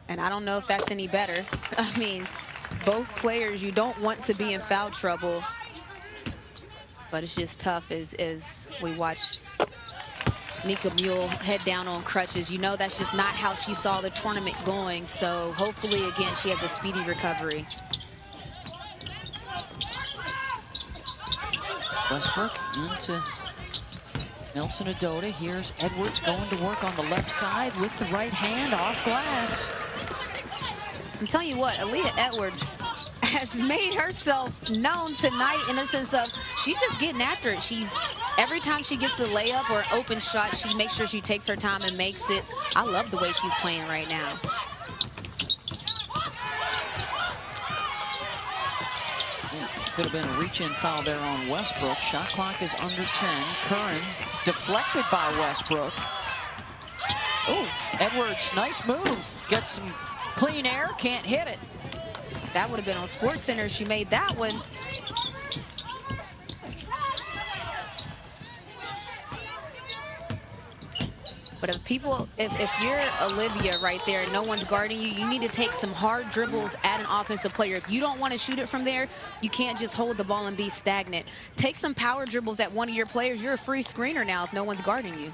And I don't know if that's any better. I mean, both players, you don't want to be in foul trouble, but it's just tough as we watch Nika Mule head down on crutches. You know that's just not how she saw the tournament going, so hopefully, again, she has a speedy recovery. Westbrook into Nelson Adota. Here's Edwards going to work on the left side with the right hand off glass. I'm telling you what, Aaliyah Edwards has made herself known tonight in the sense of she's just getting after it. Every time she gets a layup or an open shot, she makes sure she takes her time and makes it. I love the way she's playing right now. Could have been a reach-in foul there on Westbrook. Shot clock is under 10. Curran deflected by Westbrook. Oh, Edwards, nice move. Gets some clean air, can't hit it. That would have been on SportsCenter. She made that one. But if you're Olivia right there and no one's guarding you, you need to take some hard dribbles at an offensive player. If you don't want to shoot it from there, you can't just hold the ball and be stagnant. Take some power dribbles at one of your players. You're a free screener now if no one's guarding you.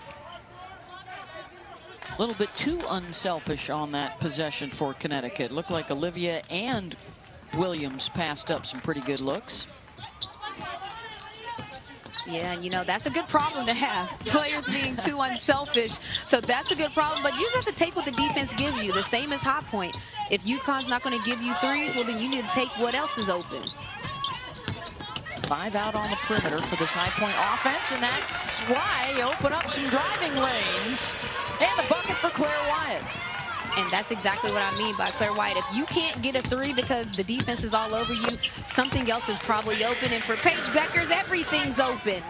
A little bit too unselfish on that possession for Connecticut. Looked like Olivia and Williams passed up some pretty good looks. Yeah, and you know, that's a good problem to have. Players being too unselfish. So that's a good problem, but you just have to take what the defense gives you. The same as High Point. If UConn's not going to give you threes, well, then you need to take what else is open. 5 out on the perimeter for this High Point offense, and that's why you open up some driving lanes. And the bucket for Claire Wyatt. And that's exactly what I mean by Claire Wyatt. If you can't get a 3 because the defense is all over you, something else is probably open. And for Paige Beckers, everything's open.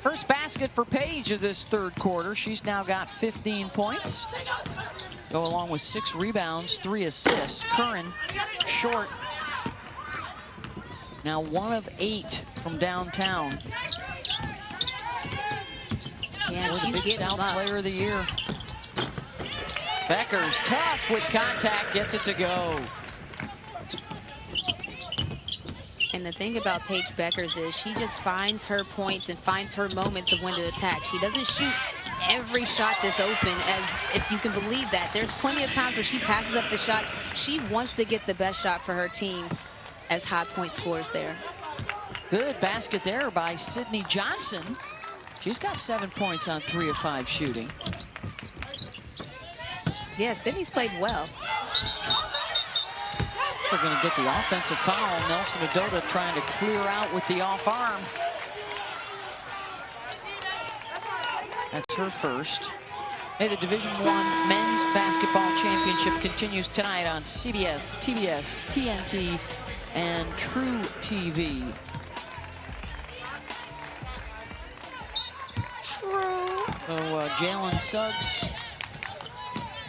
First basket for Paige of this 3rd quarter. She's now got 15 points. Go along with 6 rebounds, 3 assists. Curran short. Now 1 of 8 from downtown. Yeah, she's the Big South Player of the Year. Beckers, tough with contact, gets it to go. And the thing about Paige Beckers is she just finds her points and finds her moments of when to attack. She doesn't shoot every shot that's open, as if you can believe that. There's plenty of times where she passes up the shots. She wants to get the best shot for her team as High Point scores there. Good basket there by Sydney Johnson. She's got 7 points on 3 of 5 shooting. Yeah, Sydney's played well. They're going to get the offensive foul. Nelson Adota trying to clear out with the off arm. That's her first. Hey, the Division I Men's Basketball Championship continues tonight on CBS, TBS, TNT, and True TV. So Jalen Suggs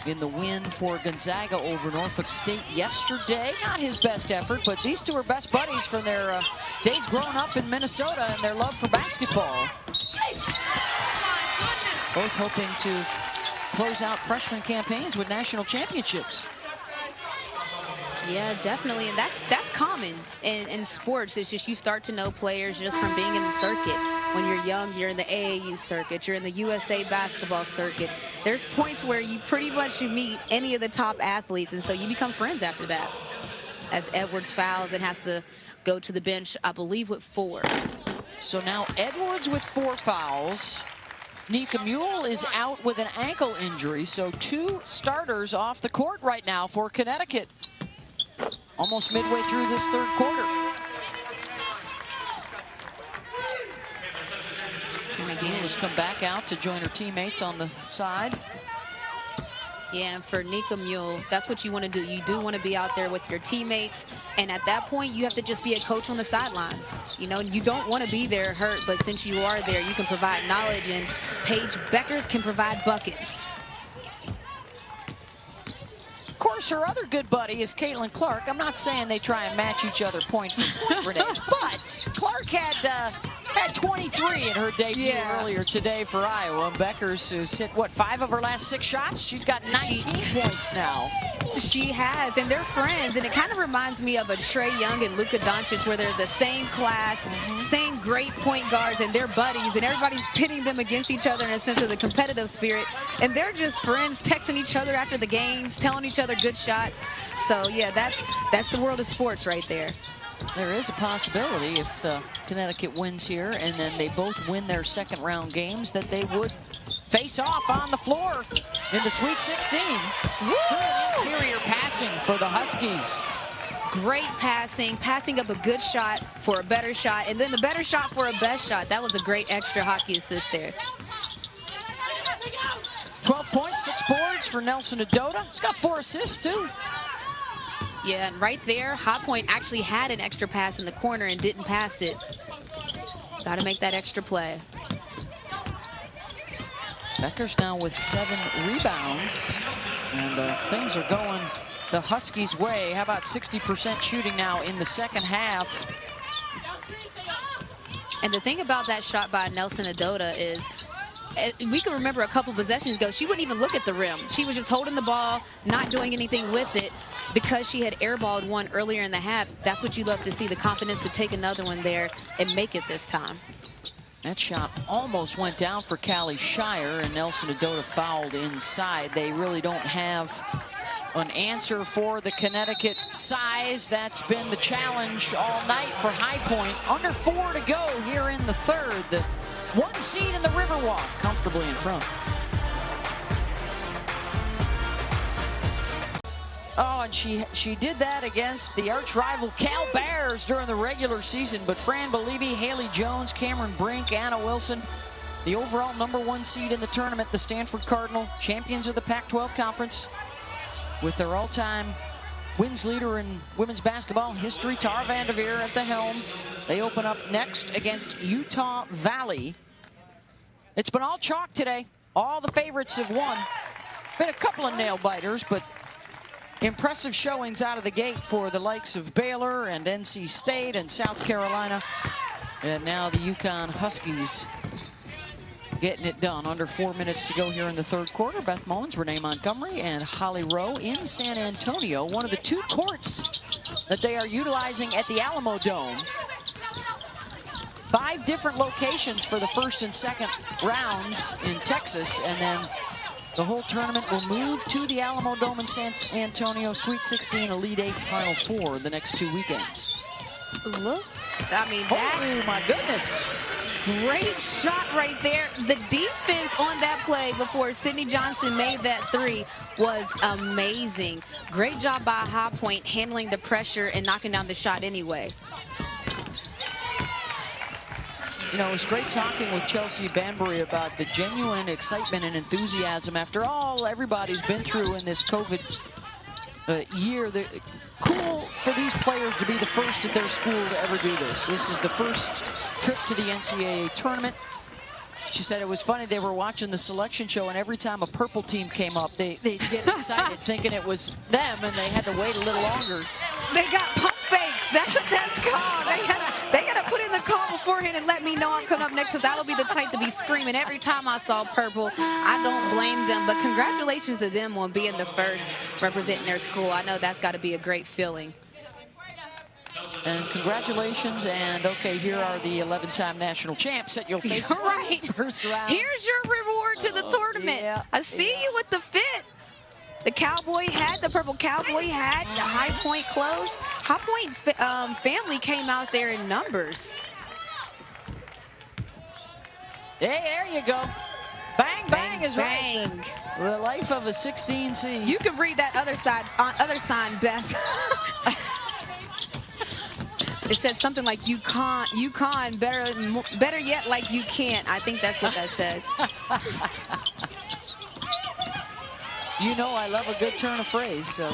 in the win for Gonzaga over Norfolk State yesterday. Not his best effort, but these two are best buddies from their days growing up in Minnesota and their love for basketball. Both hoping to close out freshman campaigns with national championships. Yeah, definitely, and that's common in sports. It's just you start to know players just from being in the circuit. When you're young, you're in the AAU circuit, you're in the USA basketball circuit. There's points where you pretty much meet any of the top athletes, and so you become friends after that. As Edwards fouls and has to go to the bench, I believe, with 4. So now Edwards with 4 fouls. Nika Mule is out with an ankle injury, so 2 starters off the court right now for Connecticut. Almost midway through this third quarter. And again, has come back out to join her teammates on the side. Yeah, and for Nika Mule, that's what you want to do. You do want to be out there with your teammates, and at that point, you have to just be a coach on the sidelines. You know, you don't want to be there hurt, but since you are there, you can provide knowledge, and Paige Beckers can provide buckets. Of course, her other good buddy is Caitlin Clark. I'm not saying they try and match each other point for point, Renee, but Clark had 23 in her debut earlier today for Iowa. Beckers, who's hit, what, 5 of her last 6 shots? She's got 19 points now. She has, and they're friends, and it kind of reminds me of a Trae Young and Luka Doncic, where they're the same class, same great point guards, and they're buddies, and everybody's pitting them against each other in a sense of the competitive spirit, and they're just friends, texting each other after the games, telling each other good shots. So yeah, that's the world of sports right there. There is a possibility if Connecticut wins here and then they both win their second round games that they would face off on the floor in the Sweet 16. Interior passing for the Huskies. Great passing up a good shot for a better shot, and then the better shot for a best shot. That was a great extra hockey assist there. 12 points, 6 boards for Nelson Adota. He's got 4 assists too. Yeah, and right there, Hot Point actually had an extra pass in the corner and didn't pass it. Got to make that extra play. Beckers now with 7 rebounds, and things are going the Huskies' way. How about 60% shooting now in the second half? And the thing about that shot by Nelson Adota is, we can remember a couple possessions ago, she wouldn't even look at the rim. She was just holding the ball, not doing anything with it, because she had airballed one earlier in the half. That's what you love to see, the confidence to take another one there and make it this time. That shot almost went down for Callie Shire, and Nelson Adota fouled inside. They really don't have an answer for the Connecticut size. That's been the challenge all night for High Point. Under 4 to go here in the third. The 1 seed in the Riverwalk comfortably in front. Oh, and she did that against the arch rival Cal Bears during the regular season. But Fran Belibi, Haley Jones, Cameron Brink, Anna Wilson, the overall #1 seed in the tournament, the Stanford Cardinal, champions of the Pac-12 Conference, with their all-time wins leader in women's basketball history, Tara Vanderveer at the helm. They open up next against Utah Valley. It's been all chalk today. All the favorites have won. Been a couple of nail-biters, but impressive showings out of the gate for the likes of Baylor and NC State and South Carolina. And now the UConn Huskies getting it done. Under 4 minutes to go here in the third quarter. Beth Mullins, Renee Montgomery, and Holly Rowe in San Antonio. One of the 2 courts that they are utilizing at the Alamo Dome. 5 different locations for the first and second rounds in Texas, and then the whole tournament will move to the Alamo Dome in San Antonio. Sweet 16, Elite 8, Final 4 the next 2 weekends. Look, I mean, that... Oh, my goodness. Great shot right there. The defense on that play before Sydney Johnson made that three was amazing. Great job by High Point handling the pressure and knocking down the shot anyway. You know, it was great talking with Chelsea Banbury about the genuine excitement and enthusiasm after all everybody's been through in this COVID year. Cool for these players to be the first at their school to ever do this. This is the first trip to the NCAA tournament. She said it was funny, they were watching the selection show, and every time a purple team came up, they'd get excited thinking it was them, and they had to wait a little longer. They got pump fake. That's what that's called. They got to put in the call beforehand and let me know I'm coming up next, because that'll be the type to be screaming every time I saw purple. I don't blame them, but congratulations to them on being the first representing their school. I know that's got to be a great feeling. And congratulations, and okay, here are the 11-time national champs that you'll face right. in the first round. Here's your reward to the tournament. Yeah, I see you with the fit. The cowboy hat, the purple cowboy hat, the High Point clothes. High Point family came out there in numbers. Hey, there you go. Bang, bang is bang. Right. The life of a 16 seed. You can read that other sign, Beth. It said something like UConn, better yet, like you can't. I think that's what that said. You know I love a good turn of phrase, so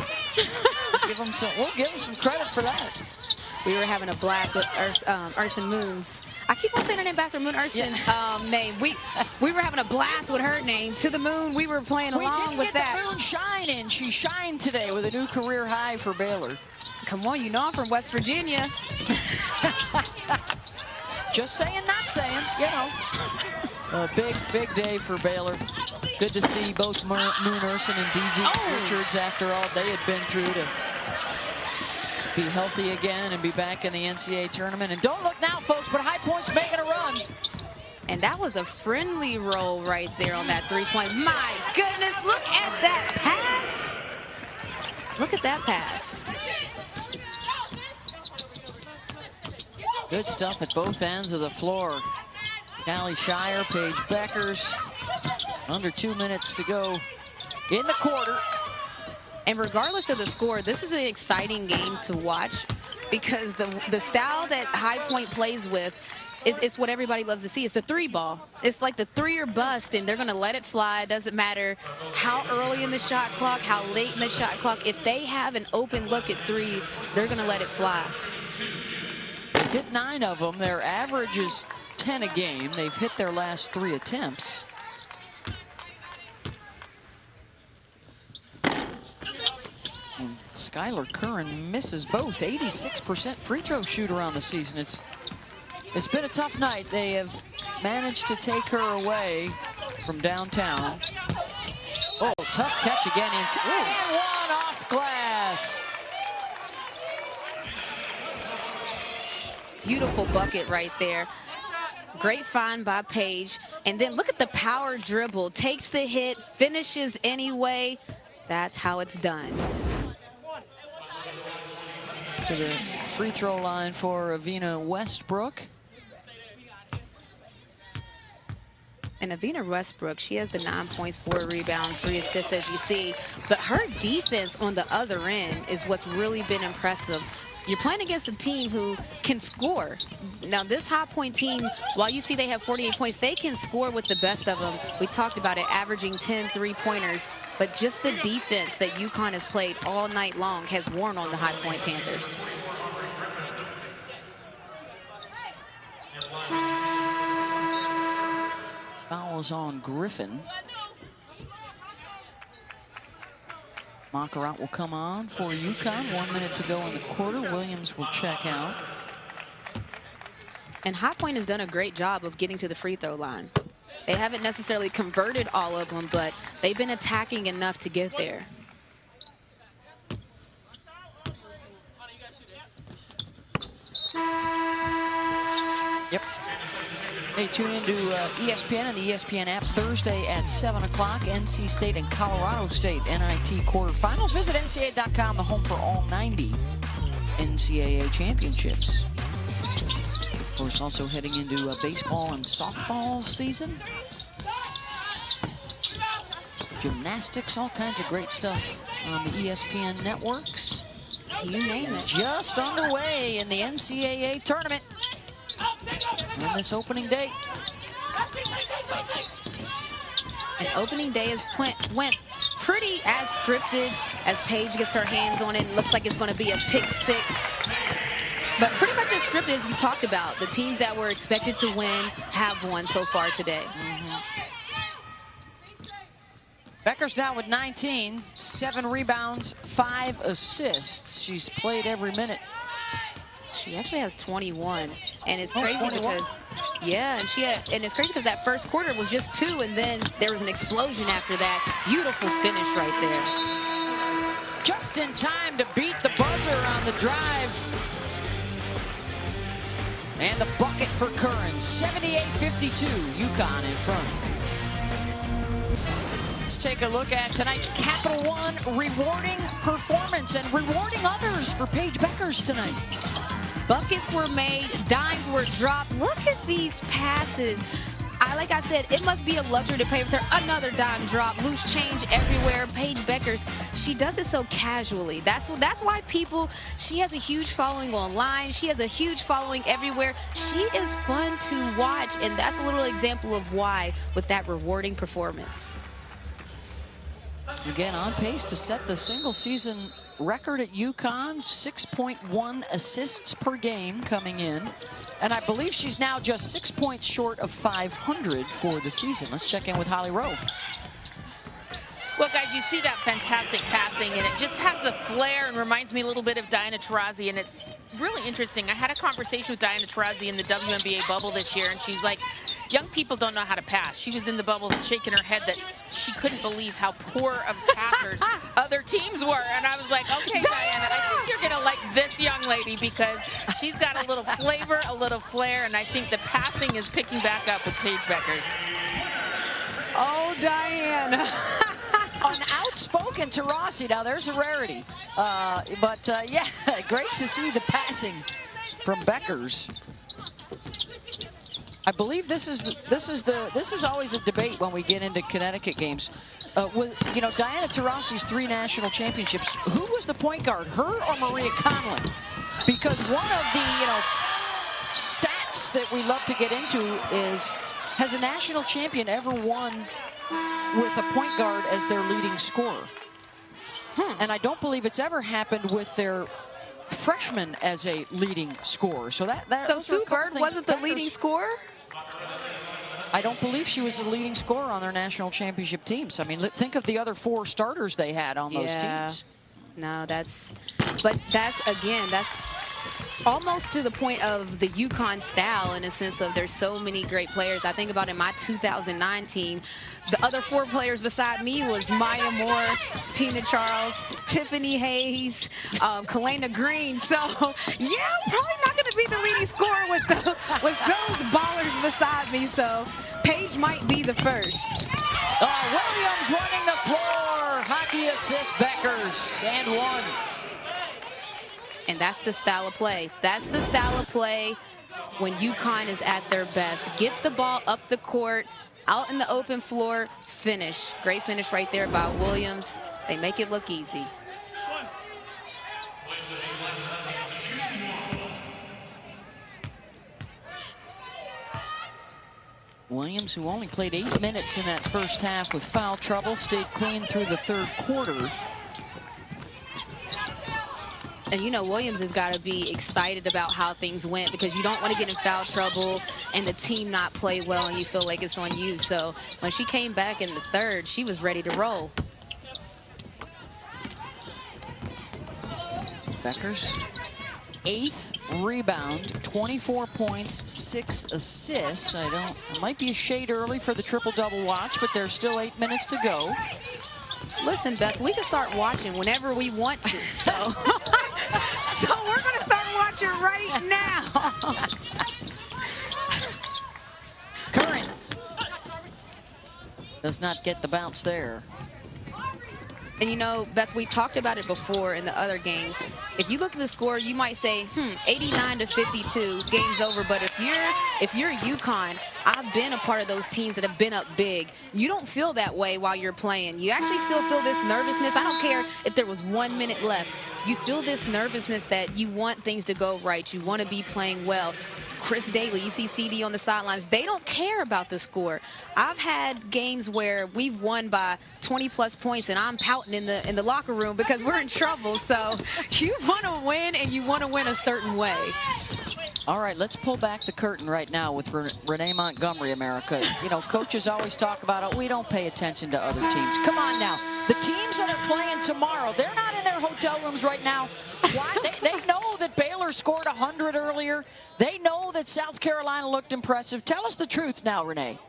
we'll give them some credit for that. We were having a blast with Urson Moon's. I keep on saying her name, Ambassador Moon Urson's name. We were having a blast with her name. To the moon, we were playing along with that. We did get the moon shine in. She shined today with a new career high for Baylor. Come on, you know I'm from West Virginia. Just saying, not saying, you know. A big day for Baylor. Good to see both Moon Urson and D.G. Richards, after all they had been through, to be healthy again and be back in the NCAA tournament. And don't look now, folks, but High Point's making a run. And that was a friendly roll right there on that three-point. My goodness, look at that pass. Look at that pass. Good stuff at both ends of the floor. Callie Shire, Paige Beckers. Under 2 minutes to go in the quarter. And regardless of the score, this is an exciting game to watch, because the style that High Point plays with it's what everybody loves to see. It's the three ball. It's like the three or bust, and they're going to let it fly. It doesn't matter how early in the shot clock, how late in the shot clock. If they have an open look at three, they're going to let it fly. They've hit 9 of them. Their average is 10 a game. They've hit their last 3 attempts. And Skylar Curran misses both. 86% free throw shooter on the season. It's been a tough night. They have managed to take her away from downtown. Oh, tough catch again. And one off glass. Beautiful bucket right there. Great find by Paige. And then look at the power dribble. Takes the hit, finishes anyway. That's how it's done. To the free throw line for Avina Westbrook. And Avina Westbrook, she has the 9 points, 4 rebounds, 3 assists, as you see. But her defense on the other end is what's really been impressive. You're playing against a team who can score. Now, this High Point team, while you see they have 48 points, they can score with the best of them. We talked about it, averaging 10 three-pointers. But just the defense that UConn has played all night long has worn on the High Point Panthers. Fouls on Griffin. Moncarrat will come on for UConn. 1 minute to go in the quarter. Williams will check out. And High Point has done a great job of getting to the free throw line. They haven't necessarily converted all of them, but they've been attacking enough to get there. Yep. Hey, tune into ESPN and the ESPN app Thursday at 7 o'clock. NC State and Colorado State NIT quarterfinals. Visit NCAA.com, the home for all 90 NCAA championships. Of course, also heading into baseball and softball season. Gymnastics, all kinds of great stuff on the ESPN networks. You name it. Just underway in the NCAA tournament on this opening day. And opening day went pretty as scripted as Paige gets her hands on it. It looks like it's going to be a pick 6. But pretty much as scripted as you talked about. The teams that were expected to win have won so far today. Becker's down with 19, 7 rebounds, 5 assists. She's played every minute. She actually has 21, and it's crazy 21? because, yeah, and it's crazy because that first quarter was just 2, and then there was an explosion after that. Beautiful finish right there. Just in time to beat the buzzer on the drive. And the bucket for Curran, 78-52, UConn in front. Let's take a look at tonight's Capital One rewarding performance and rewarding others for Paige Beckers tonight. Buckets were made, dimes were dropped. Look at these passes. Like I said, it must be a luxury to pay with her. Another dime drop, loose change everywhere. Paige Beckers, she does it so casually. That's why she has a huge following online. She has a huge following everywhere. She is fun to watch, and that's a little example of why with that rewarding performance. Again, on pace to set the single season record at UConn, 6.1 assists per game coming in. And I believe she's now just 6 points short of 500 for the season. Let's check in with Holly Rowe. Well, guys, you see that fantastic passing, and it just has the flair and reminds me a little bit of Diana Taurasi, and it's really interesting. I had a conversation with Diana Taurasi in the WNBA bubble this year, and she's like, young people don't know how to pass. She was in the bubble shaking her head that she couldn't believe how poor of passers other teams were. And I was like, okay, Diana, I think you're going to like this young lady because she's got a little flavor, a little flair, and I think the passing is picking back up with Paige Beckers. Oh, Diana. An outspoken Taurasi. Now, there's a rarity. Yeah, great to see the passing from Beckers. I believe this is always a debate when we get into Connecticut games. Diana Taurasi's 3 national championships. Who was the point guard, her or Maria Conlon? Because one of the stats that we love to get into is, has a national champion ever won with a point guard as their leading scorer? And I don't believe it's ever happened with their freshman as a leading scorer. So Sue Bird wasn't the leading scorer? I don't believe she was the leading scorer on their national championship teams. I mean, think of the other 4 starters they had on those teams. No, that's almost to the point of the UConn style in a sense of there's so many great players. I think about in my 2009 team, the other 4 players beside me was Maya Moore, Tina Charles, Tiffany Hayes, Kalena Green. So, yeah, I'm probably not going to be the leading scorer with those ballers beside me. So, Paige might be the first. Williams running the floor. Hockey assist Beckers, and 1. And that's the style of play. That's the style of play when UConn is at their best. Get the ball up the court, out in the open floor, finish. Great finish right there by Williams. They make it look easy. Williams, who only played 8 minutes in that first half with foul trouble, stayed clean through the 3rd quarter. And Williams has got to be excited about how things went because you don't want to get in foul trouble and the team not play well and you feel like it's on you. So when she came back in the 3rd, she was ready to roll. Beckers, 8th rebound, 24 points, 6 assists. It might be a shade early for the triple-double watch, but there's still 8 minutes to go. Listen, Beth, we can start watching whenever we want to. So, so we're going to start watching right now. Curran does not get the bounce there. And you know, Beth, we talked about it before in the other games. If you look at the score, you might say, 89-52, game's over. But if you're UConn, I've been a part of those teams that have been up big. You don't feel that way while you're playing. You actually still feel this nervousness. I don't care if there was 1 minute left. You feel this nervousness that you want things to go right. You want to be playing well. Chris Daly, you see CD on the sidelines, they don't care about the score. I've had games where we've won by 20-plus points, and I'm pouting in the locker room because we're in trouble. So you want to win, and you want to win a certain way. All right, let's pull back the curtain right now with Renee Montgomery, America. You know, coaches always talk about it. We don't pay attention to other teams. Come on now. The teams that are playing tomorrow, they're not in their hotel rooms right now. Why? They know that Baylor scored 100 earlier. They know that South Carolina looked impressive. Tell us the truth now, Renee.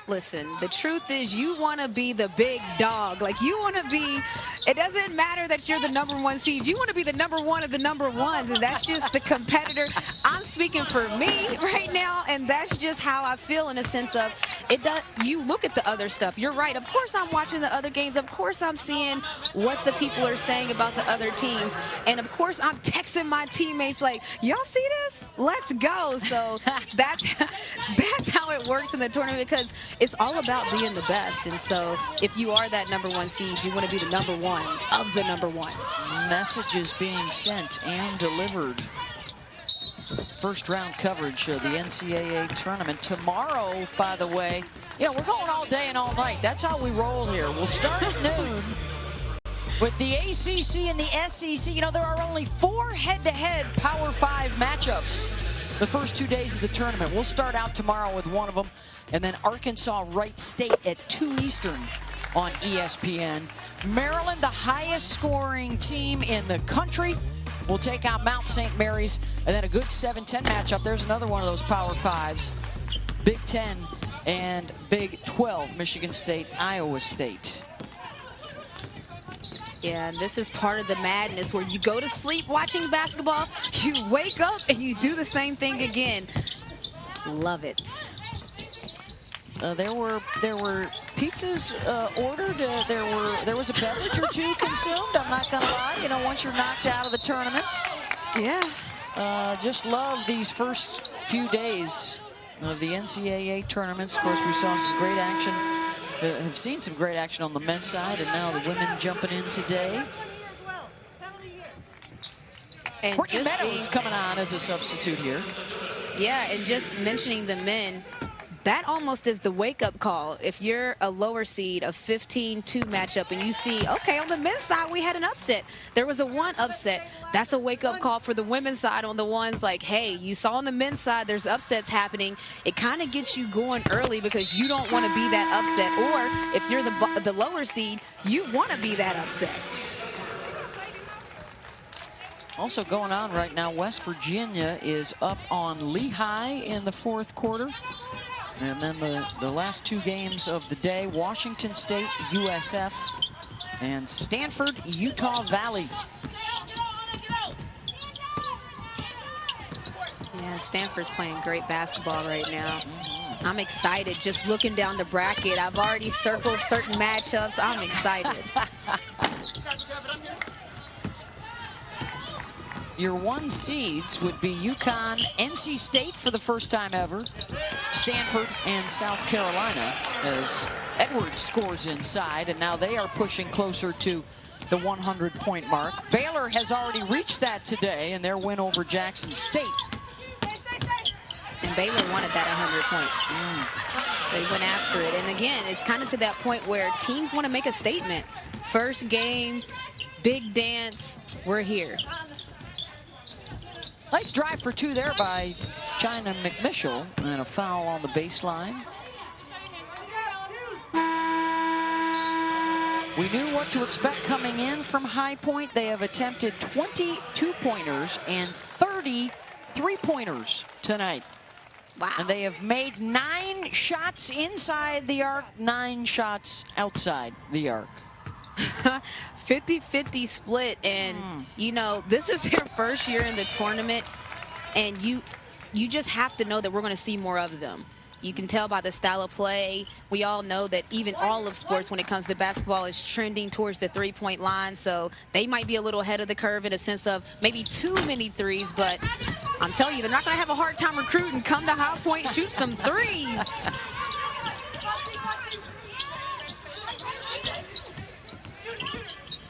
Listen, the truth is you want to be the big dog. Like, you want to be, it doesn't matter that you're the #1 seed. You want to be the #1 of the #1s, and that's just the competitor. I'm speaking for me right now, and that's just how I feel in a sense of it. You look at the other stuff. You're right. Of course I'm watching the other games. Of course I'm seeing what the people are saying about the other teams. And, of course, I'm texting my teammates like, y'all see this? Let's go. So that's how it works in the tournament, because it's all about being the best. And so if you are that #1 seed, you want to be the #1 of the #1s. Messages being sent and delivered. First round coverage of the NCAA tournament. Tomorrow, by the way, you know, we're going all day and all night. That's how we roll here. We'll start at noon with the ACC and the SEC. You know, there are only 4 head-to-head Power 5 matchups the first 2 days of the tournament. We'll start out tomorrow with one of them, and then Arkansas Wright State at 2 Eastern on ESPN. Maryland, the highest scoring team in the country, will take out Mount St. Mary's, and then a good 7-10 matchup. There's another one of those Power 5s. Big 10 and Big 12, Michigan State, Iowa State. Yeah, and this is part of the madness where you go to sleep watching basketball, you wake up, and you do the same thing again. Love it. There were pizzas ordered. There was a beverage or two consumed. I'm not gonna lie. You know, once you're knocked out of the tournament. Yeah. Just love these first few days of the NCAA tournaments. Of course, we saw some great action. Have seen some great action on the men's side, and now the women jumping in today. And Courtney Meadows coming on as a substitute here. Yeah, and just mentioning the men, that almost is the wake-up call. If you're a lower seed, a 15-2 matchup, and you see, okay, on the men's side, we had an upset. There was a 1 upset. That's a wake-up call for the women's side on the ones like, hey, you saw on the men's side there's upsets happening. It kind of gets you going early because you don't want to be that upset. Or if you're the lower seed, you want to be that upset. Also going on right now, West Virginia is up on Lehigh in the 4th quarter. And then the last 2 games of the day, Washington State, USF, and Stanford, Utah Valley. Yeah, Stanford's playing great basketball right now. I'm excited just looking down the bracket. I've already circled certain matchups. I'm excited. Your 1 seeds would be UConn, NC State for the first time ever, Stanford, and South Carolina, as Edwards scores inside, and now they are pushing closer to the 100-point mark. Baylor has already reached that today in their win over Jackson State. And Baylor wanted that 100 points. They went after it. And again, it's kind of to that point where teams want to make a statement. First game, big dance, we're here. Nice drive for 2 there by China McMichel, and a foul on the baseline. We knew what to expect coming in from High Point. They have attempted 20 two-pointers and 30 three-pointers tonight. Wow. And they have made 9 shots inside the arc, 9 shots outside the arc. 50-50 split, and you know, this is their first year in the tournament, and you just have to know that we're going to see more of them. You can tell by the style of play. We all know that even all of sports, when it comes to basketball, is trending towards the three-point line. So they might be a little ahead of the curve in a sense of maybe too many threes. But I'm telling you, they're not going to have a hard time recruiting. Come to High Point, shoot some threes.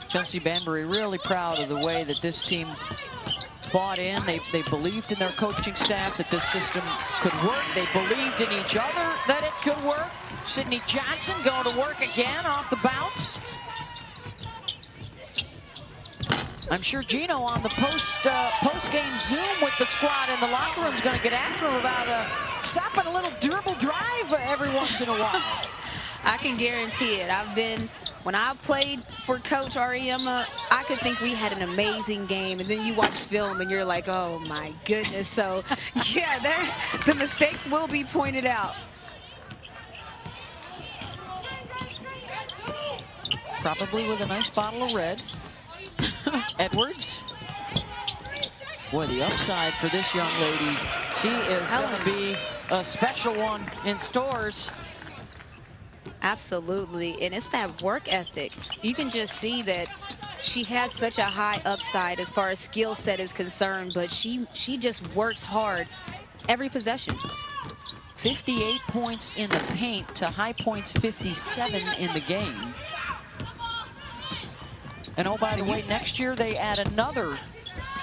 Chelsea Banbury really proud of the way that this team bought in. They believed in their coaching staff that this system could work. They believed in each other that it could work. Sydney Johnson going to work again off the bounce. I'm sure Gino on the post-game Zoom with the squad in the locker room is going to get after him about stopping a little dribble drive every once in a while. I can guarantee it. When I played for Coach Ariema, I could think we had an amazing game, and then you watch film and you're like, oh my goodness. So yeah, the mistakes will be pointed out. Probably with a nice bottle of red. Edwards. Boy, the upside for this young lady. She is going to be a special one in stores. Absolutely, and it's that work ethic. You can just see that she has such a high upside as far as skill set is concerned, but she just works hard every possession. 58 points in the paint to High Point's 57 in the game. And oh, by the way, next year they add another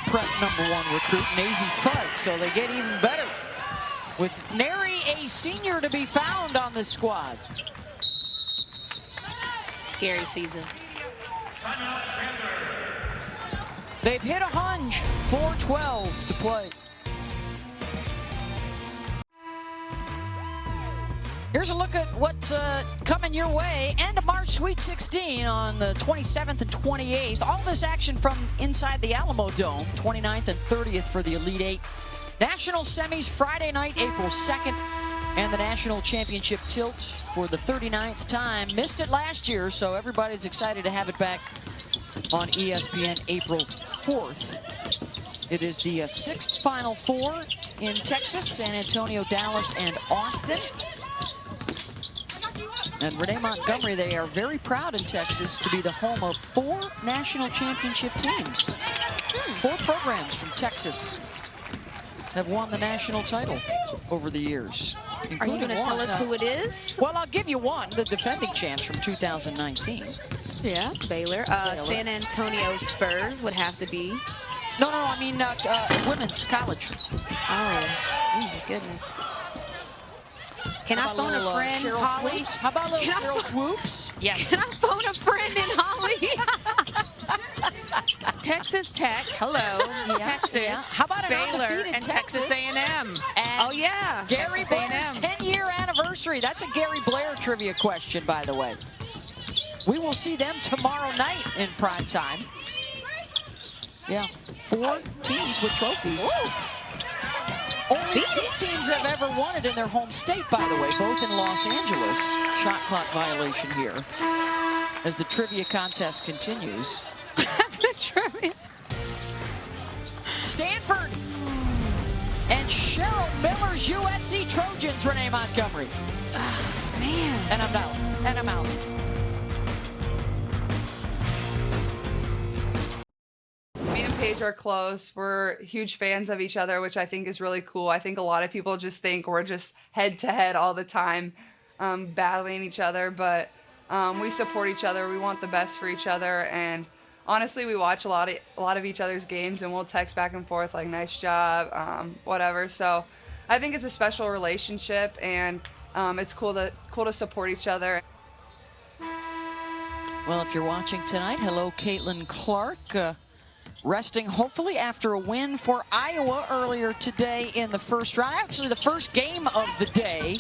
prep #1 recruit, Nazy Fudd, so they get even better with nary a senior to be found on this squad. Scary season. They've hit a hunch, 4:12 to play. Here's a look at what's coming your way. End of March Sweet 16 on the 27th and 28th. All this action from inside the Alamo Dome, 29th and 30th for the Elite Eight. National semis Friday night, April 2nd. And the national championship tilt for the 39th time. Missed it last year, so everybody's excited to have it back on ESPN April 4th. It is the 6th Final Four in Texas, San Antonio, Dallas, and Austin. And Renee Montgomery, they are very proud in Texas to be the home of 4 national championship teams. 4 programs from Texas have won the national title over the years. Are you going to tell us who it is? Well, I'll give you one, the defending champs from 2019. Yeah, Baylor. San Antonio Spurs would have to be. No, I mean women's college. Oh my goodness. Can I phone a friend, Holly? Swoops? How about a little Cheryl Swoops? Yeah. Can I phone a friend in Holly? Texas Tech, hello. Texas, Yeah. How about an Baylor, undefeated and Texas A&M. Oh yeah. Gary Texas Blair's A&M. 10-year anniversary. That's a Gary Blair trivia question, by the way. We will see them tomorrow night in prime time. Yeah, 4 teams with trophies. Ooh. Only 2 teams have ever won it in their home state, by the way, both in Los Angeles. Shot clock violation here as the trivia contest continues. That's the trivia. Stanford and Cheryl Miller's USC Trojans, Renee Montgomery. Oh, man. And I'm out. And I'm out. Me and Paige are close. We're huge fans of each other, which I think is really cool. I think a lot of people just think we're just head-to-head all the time, battling each other. But we support each other. We want the best for each other. And honestly, we watch a lot of each other's games, and we'll text back and forth like, nice job, whatever. So I think it's a special relationship, and it's cool to support each other. Well, if you're watching tonight, hello, Caitlin Clark. Resting, hopefully, after a win for Iowa earlier today in the first round. Actually, the first game of the day.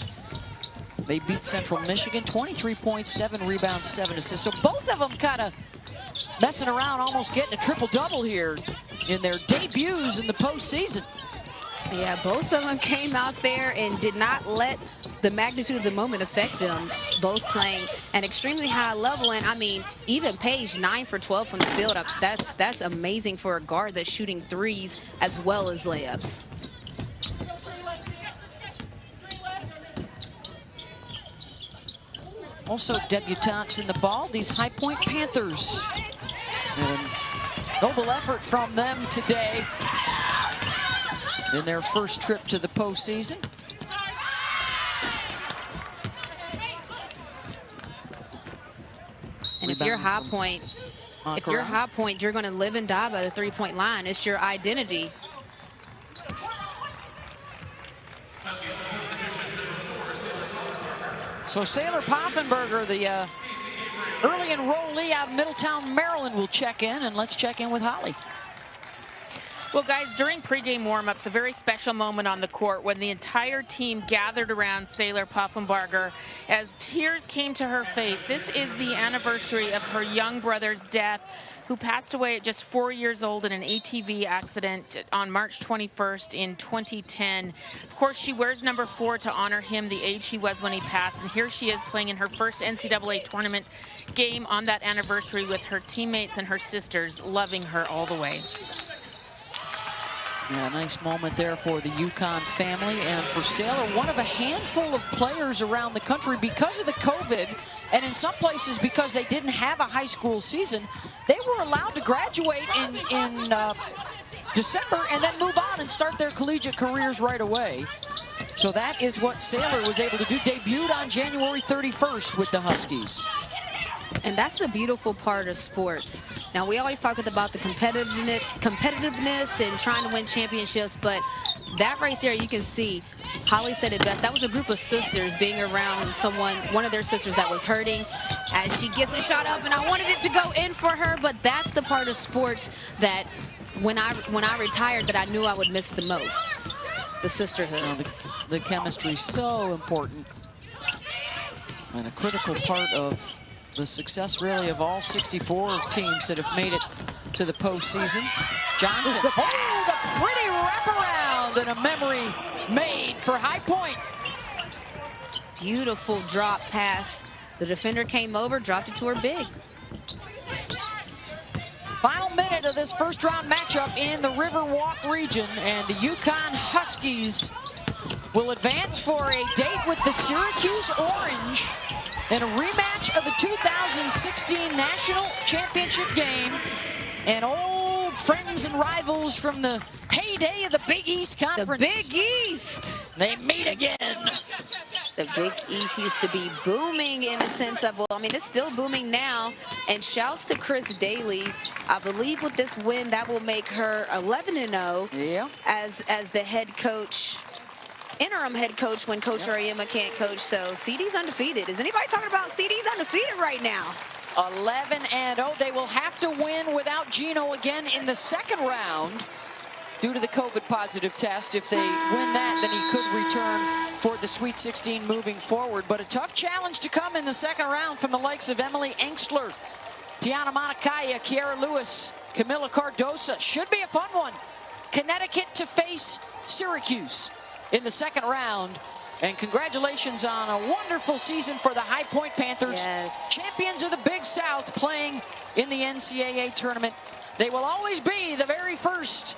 They beat Central Michigan, 23 points, 7 rebounds, 7 assists. So both of them kind of messing around, almost getting a triple-double here in their debuts in the postseason. Yeah, both of them came out there and did not let the magnitude of the moment affect them, both playing an extremely high level. And I mean, even Paige, 9 for 12 from the field. That's amazing for a guard that's shooting threes as well as layups. Also debutantes in the ball, these High Point Panthers. And a noble effort from them today in their first trip to the postseason. And if you're High Point, you're going to live and die by the three-point line. It's your identity. So Sailor Poffenberger, the early enrollee out of Middletown, Maryland, will check in, and let's check in with Holly. Well, guys, during pregame warm-ups, a very special moment on the court when the entire team gathered around Sailor Poffenberger as tears came to her face. This is the anniversary of her young brother's death, who passed away at just 4 years old in an ATV accident on March 21st in 2010. Of course, she wears number 4 to honor him, the age he was when he passed. And here she is playing in her first NCAA tournament game on that anniversary with her teammates and her sisters, loving her all the way. Yeah, nice moment there for the UConn family and for Sailor, one of a handful of players around the country because of the COVID, and in some places because they didn't have a high school season, they were allowed to graduate in December and then move on and start their collegiate careers right away. So that is what Sailor was able to do. Debuted on January 31st with the Huskies. And that's the beautiful part of sports. Now, we always talk about the competitiveness and trying to win championships, but that right there, you can see, Holly said it best. That was a group of sisters being around someone, one of their sisters that was hurting, as she gets a shot up, and I wanted it to go in for her, but that's the part of sports that when I retired that I knew I would miss the most, the sisterhood. You know, the chemistry so important and a critical part of the success, really, of all 64 teams that have made it to the postseason. Johnson, the pretty wraparound and a memory made for High Point. Beautiful drop pass. The defender came over, dropped it to her big. Final minute of this first round matchup in the Riverwalk region, and the UConn Huskies will advance for a date with the Syracuse Orange in a rematch of the 2016 National Championship game. And old friends and rivals from the heyday of the Big East Conference. The Big East! They meet again. The Big East used to be booming in the sense of, well, I mean, it's still booming now. And shouts to Chris Daly. I believe with this win, that will make her 11-0 yeah, as the head coach, interim head coach when Coach Ariema can't coach. So CD's undefeated. Is anybody talking about CD's undefeated right now? 11-0. They will have to win without Gino again in the second round due to the COVID positive test. If they win that, then he could return for the Sweet 16 moving forward. But a tough challenge to come in the second round from the likes of Emily Engstler, Tiana Monacaya, Kiara Lewis, Camila Cardosa. Should be a fun one. Connecticut to face Syracuse in the second round. And congratulations on a wonderful season for the High Point Panthers. Yes. Champions of the Big South playing in the NCAA tournament. They will always be the very first